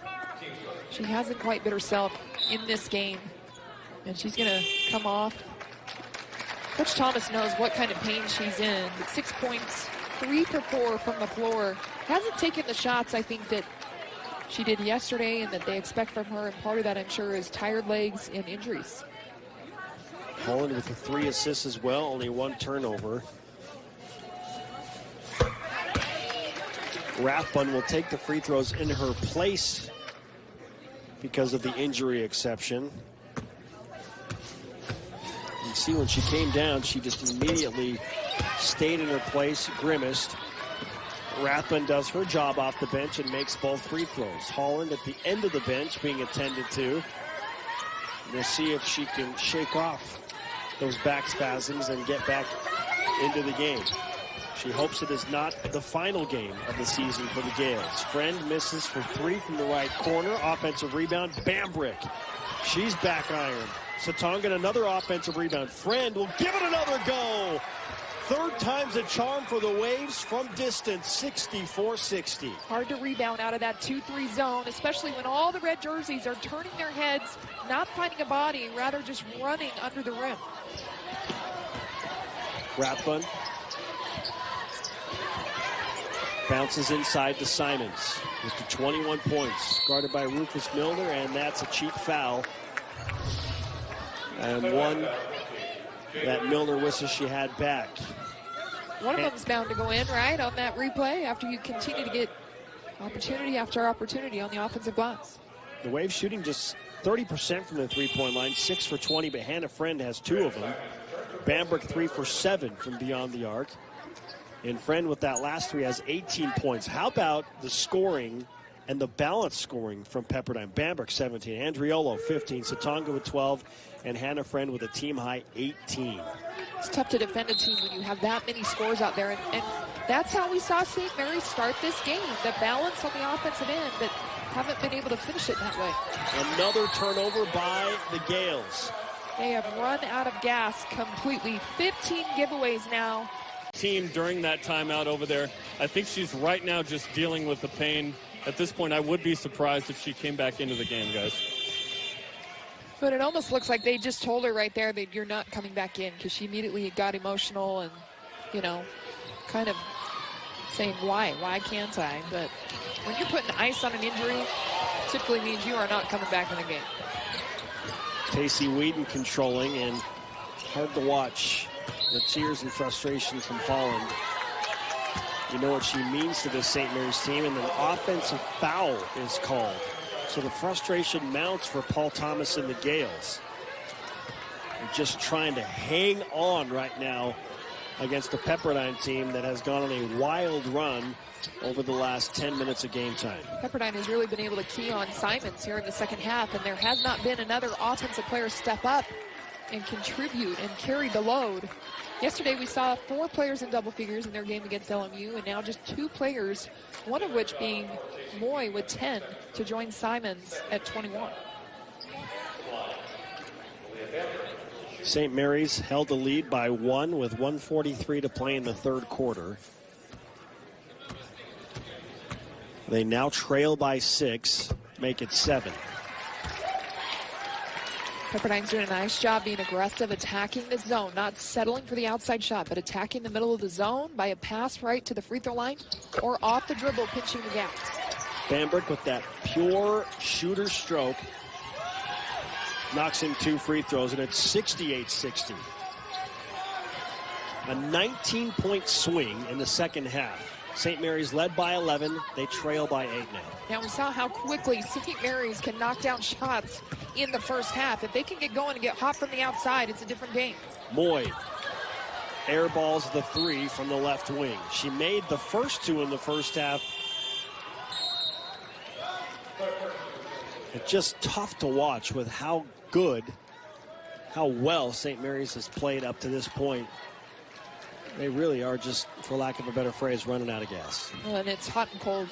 She hasn't quite been herself in this game, and she's going to come off. Coach Thomas knows what kind of pain she's in. 6 points, 3 for 4 from the floor. Hasn't taken the shots, I think, that she did yesterday and that they expect from her, and part of that, I'm sure, is tired legs and injuries. Holland with the 3 assists as well, only 1 turnover. Rathbun will take the free throws in her place because of the injury exception. You see when she came down, she just immediately stayed in her place, grimaced. Rathbun does her job off the bench and makes both free throws. Holland at the end of the bench being attended to. We'll see if she can shake off those back spasms and get back into the game. She hopes it is not the final game of the season for the Gales. Friend misses for 3 from the right corner. Offensive rebound, Bambrick. She's back iron. Satongan another offensive rebound. Friend will give it another go. Third time's a charm for the Waves from distance, 64-60. Hard to rebound out of that 2-3 zone, especially when all the red jerseys are turning their heads, not finding a body, rather just running under the rim. Rathbun bounces inside to Simons with the 21 points, guarded by Rufus Milner, and that's a cheap foul. And one that Milner wishes she had back. One of them's bound to go in, right, on that replay after you continue to get opportunity after opportunity on the offensive glass. The Waves shooting just 30% from the three-point line, 6 for 20, but Hannah Friend has 2 of them. Bambrick 3 for 7 from beyond the arc. And Friend with that last 3 has 18 points. How about the scoring and the balanced scoring from Pepperdine? Bambrick 17, Andriolo 15, Satonga with 12, and Hannah Friend with a team-high 18. It's tough to defend a team when you have that many scores out there, and that's how we saw St. Mary's start this game. The balance on the offensive end, but haven't been able to finish it that way. Another turnover by the Gales. They have run out of gas completely. 15 giveaways now. Team during that timeout over there, I think she's right now just dealing with the pain. At this point, I would be surprised if she came back into the game, guys. But it almost looks like they just told her right there that you're not coming back in, because she immediately got emotional and, you know, kind of saying, why can't I? But when you're putting ice on an injury, typically means you are not coming back in the game. Casey Whedon controlling, and hard to watch the tears and frustration from Holland. You know what she means to this St. Mary's team, and an offensive foul is called. So the frustration mounts for Paul Thomas and the Gales. They're just trying to hang on right now against the Pepperdine team that has gone on a wild run over the last 10 minutes of game time. Pepperdine has really been able to key on Simons here in the second half, and there has not been another offensive player step up and contribute and carry the load. Yesterday we saw 4 players in double figures in their game against LMU, and now just 2 players, one of which being Moy with 10 to join Simons at 21. St. Mary's held the lead by 1 with 1:43 to play in the third quarter. They now trail by 6, make it 7. Pepperdine's doing a nice job being aggressive, attacking the zone, not settling for the outside shot, but attacking the middle of the zone by a pass right to the free throw line or off the dribble, pinching the gaps. Bambrick with that pure shooter stroke knocks in 2 free throws, and it's 68-60. A 19-point swing in the second half. St. Mary's led by 11. They trail by 8 now. Now we saw how quickly St. Mary's can knock down shots in the first half. If they can get going and get hot from the outside, it's a different game. Moy airballs the 3 from the left wing. She made the first 2 in the first half. It's just tough to watch with how well St. Mary's has played up to this point. They really are just, for lack of a better phrase, running out of gas. Well, and it's hot and cold.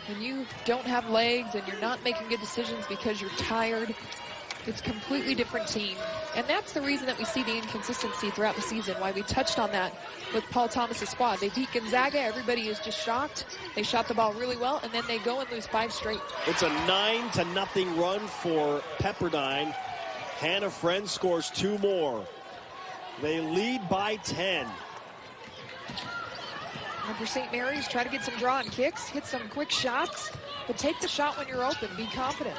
When you don't have legs and you're not making good decisions because you're tired, it's a completely different team. And that's the reason that we see the inconsistency throughout the season, why we touched on that with Paul Thomas's squad. They beat Gonzaga. Everybody is just shocked. They shot the ball really well, and then they go and lose 5 straight. It's a 9-0 run for Pepperdine. Hannah Friend scores 2 more. They lead by 10. And for St. Mary's, try to get some draw and kicks, hit some quick shots, but take the shot when you're open. Be confident.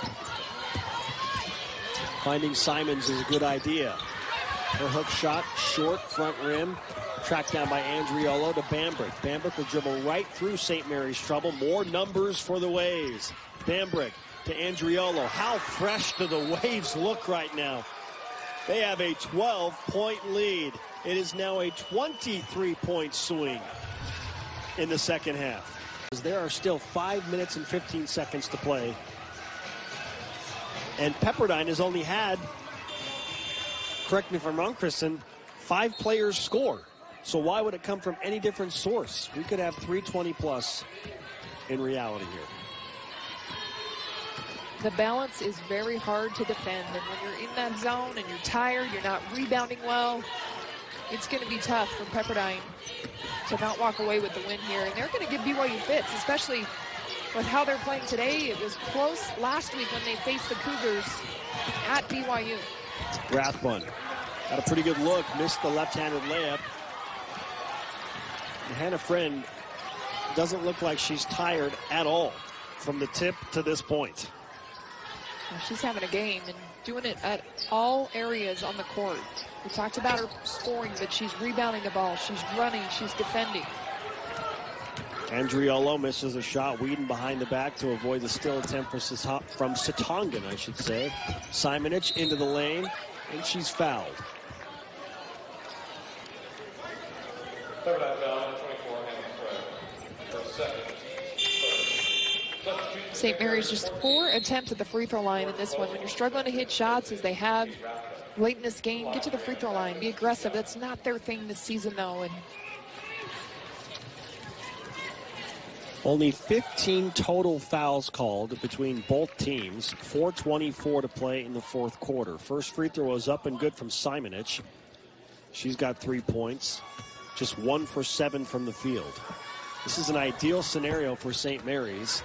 Finding Simons is a good idea. Her hook shot, short, front rim, tracked down by Andriolo to Bambrick. Bambrick will dribble right through St. Mary's trouble. More numbers for the Waves. Bambrick to Andriolo. How fresh do the Waves look right now? They have a 12-point lead. It is now a 23-point swing in the second half. There are still 5 minutes and 15 seconds to play. And Pepperdine has only had, correct me if I'm wrong, Kristen, 5 players score. So why would it come from any different source? We could have 320 plus in reality here. The balance is very hard to defend, and when you're in that zone and you're tired, you're not rebounding well, it's going to be tough for Pepperdine to not walk away with the win here. And they're going to give BYU fits, especially with how they're playing today. It was close last week when they faced the Cougars at BYU. Rathbun got a pretty good look, missed the left-handed layup. And Hannah Friend doesn't look like she's tired at all from the tip to this point. She's having a game and doing it at all areas on the court. We talked about her scoring, but she's rebounding the ball. She's running. She's defending. Andriolo misses a shot. Whedon behind the back to avoid the still attempt from Sitongan, I should say. Simonich into the lane, and she's fouled. St. Mary's just 4 attempts at the free throw line in this one. When you're struggling to hit shots as they have late in this game, get to the free throw line, be aggressive. That's not their thing this season, though. And only 15 total fouls called between both teams. 4:24 to play in the fourth quarter. First free throw was up and good from Simonich. She's got 3 points. Just 1 for 7 from the field. This is an ideal scenario for St. Mary's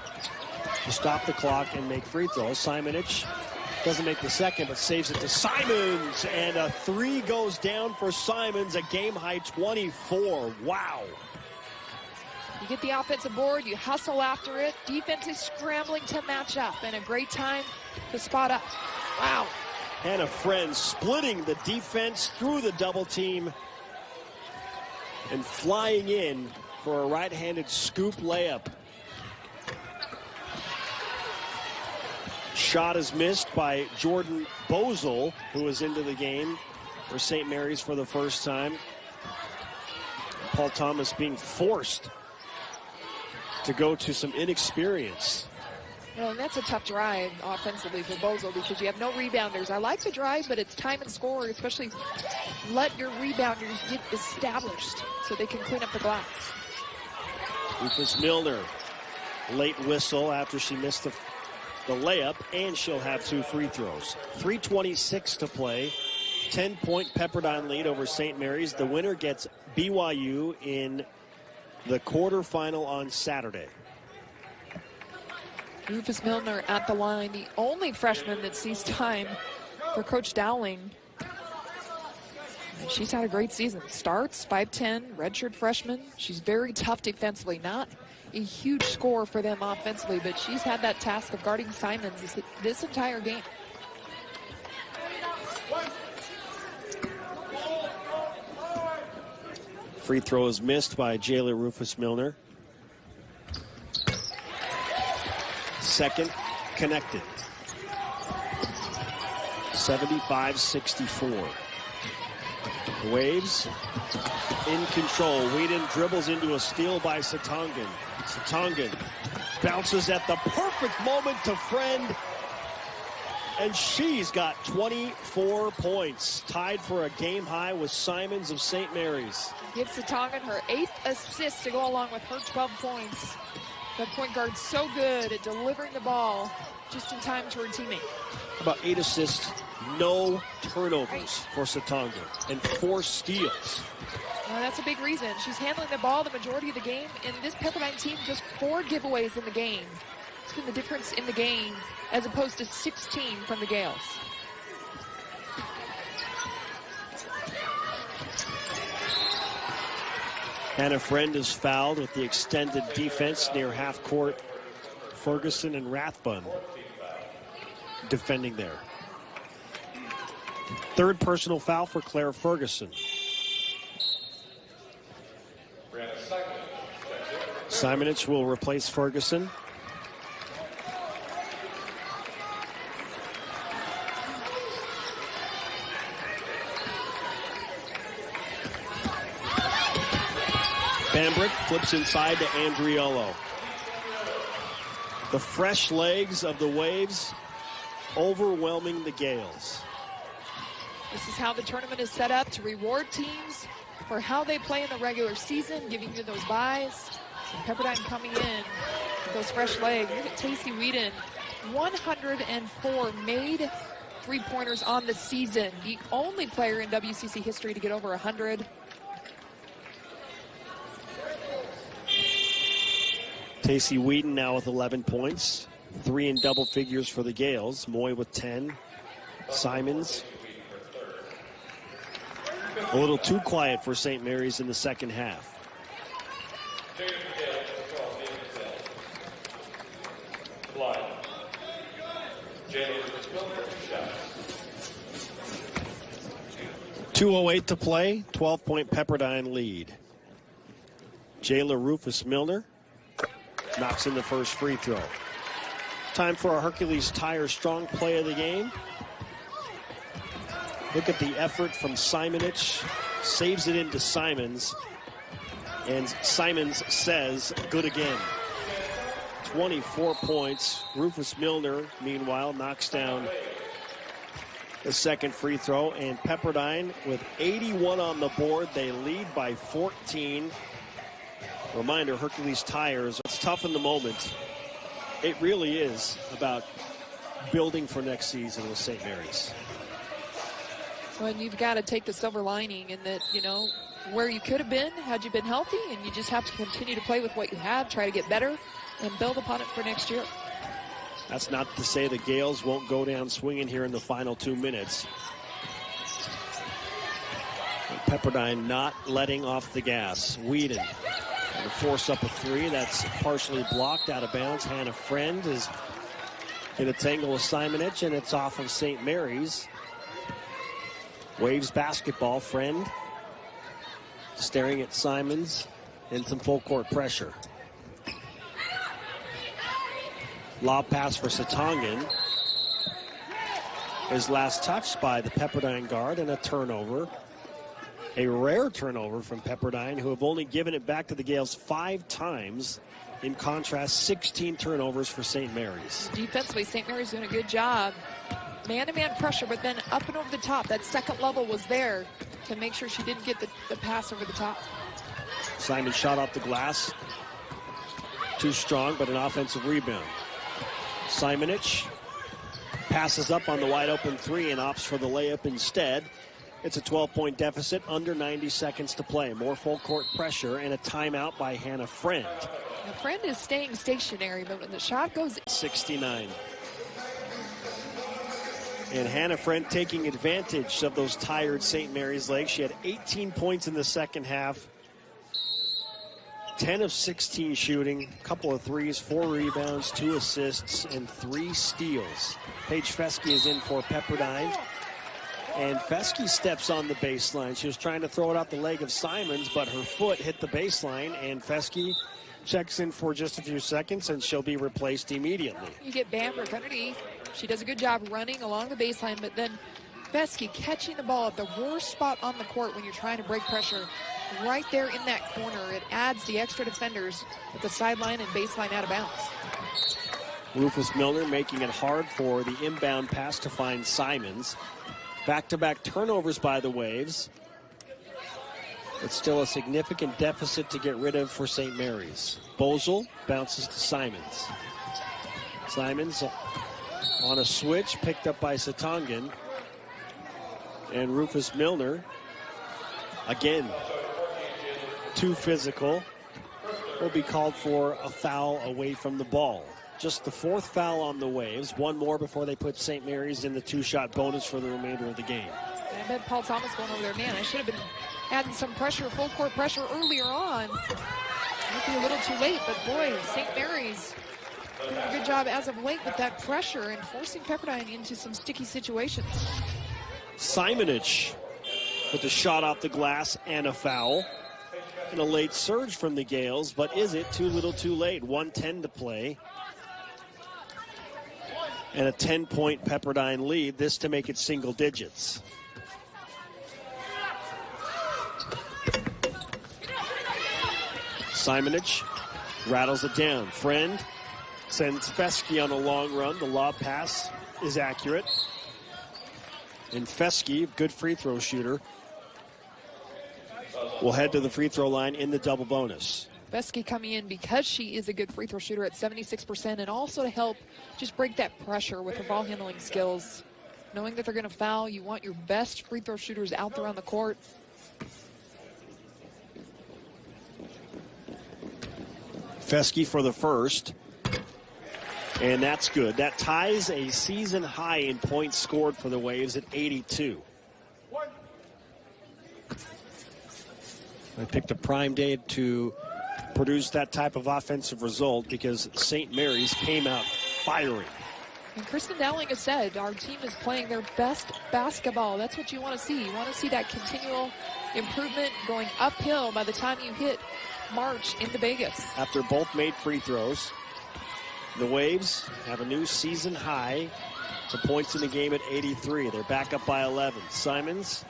to stop the clock and make free throws. Simonich doesn't make the second, but saves it to Simons. And a 3 goes down for Simons, a game-high 24. Wow. you get the offensive board, you hustle after it. Defense is scrambling to match up, and a great time to spot up. Wow. Hannah Friend splitting the defense through the double team and flying in for a right-handed scoop layup. Shot is missed by Jordan Bozel, who was into the game for St. Mary's for the first time. Paul Thomas being forced to go to some inexperience. Well, and that's a tough drive offensively for Bozel because you have no rebounders. I like the drive, but it's time and score, especially let your rebounders get established so they can clean up the glass. Rufus Milner, late whistle after she missed the layup, and she'll have 2 free throws. 3:26 to play. 10-point Pepperdine lead over St. Mary's. The winner gets BYU in the quarterfinal on Saturday. Rufus Milner at the line, the only freshman that sees time for Coach Dowling. And she's had a great season. Starts 5'10", redshirt freshman. She's very tough defensively. Not a huge score for them offensively, but she's had that task of guarding Simons this entire game. Free throw is missed by Jayla Rufus Milner. Second connected. 75-64. Waves in control. Whedon dribbles into a steal by Sitongan. Sitongan bounces at the perfect moment to Friend. And she's got 24 points. Tied for a game high with Simons of St. Mary's. Gives Sitongan her 8th assist to go along with her 12 points. The point guard's so good at delivering the ball just in time to her teammate. About 8 assists, no turnovers for Sitongan, and 4 steals. Well, that's a big reason. She's handling the ball the majority of the game, and this Pepperdine team just 4 giveaways in the game. It's been the difference in the game as opposed to 16 from the Gales. Hannah Friend is fouled with the extended defense near half court. Ferguson and Rathbun defending there. 3rd personal foul for Claire Ferguson. Simonich will replace Ferguson. Bambrick flips inside to Andriolo. The fresh legs of the Waves overwhelming the Gales. This is how the tournament is set up to reward teams for how they play in the regular season, giving you those buys. And Pepperdine coming in with those fresh legs. Look at Tacey Whedon, 104 made three-pointers on the season. The only player in WCC history to get over 100. Tacey Whedon now with 11 points. 3 in double figures for the Gales. Moy with 10. Simons. A little too quiet for St. Mary's in the second half. .208 to play, 12-point Pepperdine lead. Jayla Rufus Milner knocks in the first free throw. Time for our Hercules Tire Strong play of the game. Look at the effort from Simonich. Saves it into Simons. And Simons says, good again. 24 points. Rufus Milner, meanwhile, knocks down the second free throw. And Pepperdine with 81 on the board. They lead by 14. Reminder, Hercules Tires, it's tough in the moment. It really is about building for next season with St. Mary's. Well, and you've got to take the silver lining in that, you know, where you could have been had you been healthy, and you just have to continue to play with what you have, try to get better, and build upon it for next year. That's not to say the Gales won't go down swinging here in the final 2 minutes. And Pepperdine not letting off the gas. Whedon to force up a three. That's partially blocked out of bounds. Hannah Friend is in a tangle with Simonich, and it's off of St. Mary's. Waves basketball. Friend staring at Simons and some full court pressure. Lob pass for Satongan. His last touch by the Pepperdine guard, and a turnover. A rare turnover from Pepperdine, who have only given it back to the Gales 5 times. In contrast, 16 turnovers for St. Mary's. Defensively, St. Mary's doing a good job. Man-to-man pressure, but then up and over the top. That second level was there to make sure she didn't get the pass over the top. Simon shot off the glass. Too strong, but an offensive rebound. Simonich passes up on the wide open three and opts for the layup instead. It's a 12-point deficit, under 90 seconds to play. More full court pressure and a timeout by Hannah Friend. Now, Friend is staying stationary, but when the shot goes 69. And Hannah Friend taking advantage of those tired St. Mary's legs. She had 18 points in the second half. 10 of 16 shooting, a couple of threes, 4 rebounds, 2 assists, and 3 steals. Paige Fesky is in for Pepperdine. And Fesky steps on the baseline. She was trying to throw it out the leg of Simons, but her foot hit the baseline, and Fesky checks in for just a few seconds, and she'll be replaced immediately. You get Bambrick underneath. She does a good job running along the baseline, but then Fesky catching the ball at the worst spot on the court when you're trying to break pressure. Right there in that corner. It adds the extra defenders at the sideline and baseline out of bounds. Rufus Milner making it hard for the inbound pass to find Simons. Back-to-back turnovers by the Waves. It's still a significant deficit to get rid of for St. Mary's. Bozel bounces to Simons. Simons on a switch, picked up by Satongan. And Rufus Milner, again, too physical, will be called for a foul away from the ball. Just the 4th foul on the Waves. One more before they put St. Mary's in the 2-shot bonus for the remainder of the game. I bet Paul Thomas going over there. Man, I should have been adding some pressure, full court pressure earlier on. Might be a little too late, but boy, St. Mary's doing a good job as of late with that pressure and forcing Pepperdine into some sticky situations. Simonich with a shot off the glass and a foul. And a late surge from the Gales, but is it too little too late? 1:10 to play. And a 10-point Pepperdine lead, this to make it single digits. Simonich rattles it down. Friend sends Fesky on a long run. The lob pass is accurate. And Fesky, good free throw shooter, will head to the free throw line in the double bonus. Fesky coming in because she is a good free throw shooter at 76%, and also to help just break that pressure with her ball handling skills. Knowing that they're going to foul, you want your best free throw shooters out there on the court. Fesky for the first. And that's good. That ties a season high in points scored for the Waves at 82. I picked a prime day to produce that type of offensive result because St. Mary's came out firing. And Kristen Dowling has said our team is playing their best basketball. That's what you want to see. You want to see that continual improvement going uphill by the time you hit March into Vegas. After both made free throws, the Waves have a new season high to points in the game at 83. They're back up by 11. Simons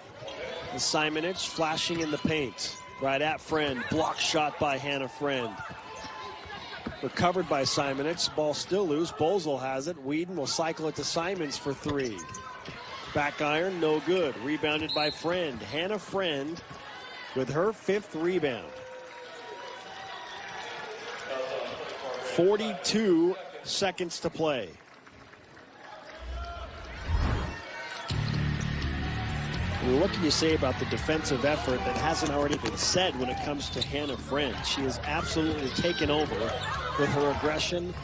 and Simonich flashing in the paint. Right at Friend. Block shot by Hannah Friend. Recovered by Simonich. Ball still loose. Bozel has it. Whedon will cycle it to Simons for three. Back iron, no good. Rebounded by Friend. Hannah Friend with her 5th rebound. 42 seconds to play. What can you say about the defensive effort that hasn't already been said when it comes to Hannah Friend? She has absolutely taken over with her aggression,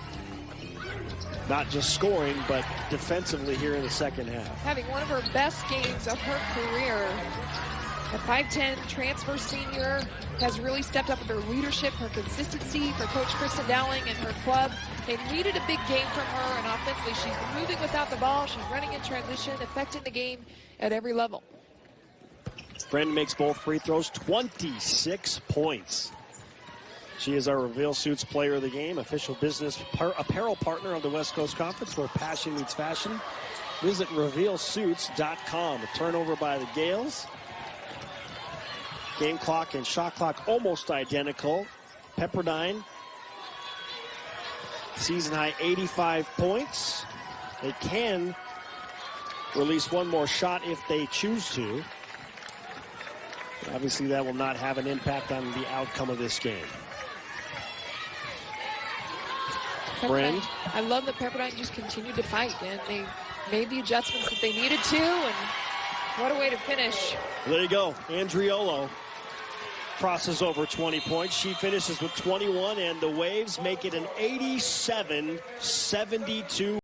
not just scoring, but defensively here in the second half. Having one of her best games of her career. The 5'10" transfer senior has really stepped up with her leadership, her consistency for Coach Kristen Dowling and her club. They needed a big game from her, and offensively she's moving without the ball. She's running in transition, affecting the game at every level. Friend makes both free throws, 26 points. She is our Reveal Suits Player of the Game, official business apparel partner of the West Coast Conference, where passion meets fashion. Visit revealsuits.com. A turnover by the Gales. Game clock and shot clock almost identical. Pepperdine, season high 85 points. They can release one more shot if they choose to. Obviously, that will not have an impact on the outcome of this game. Friend. I love that Pepperdine just continued to fight, and they made the adjustments that they needed to, and what a way to finish. There you go. Andriolo crosses over 20 points. She finishes with 21, and the Waves make it an 87-72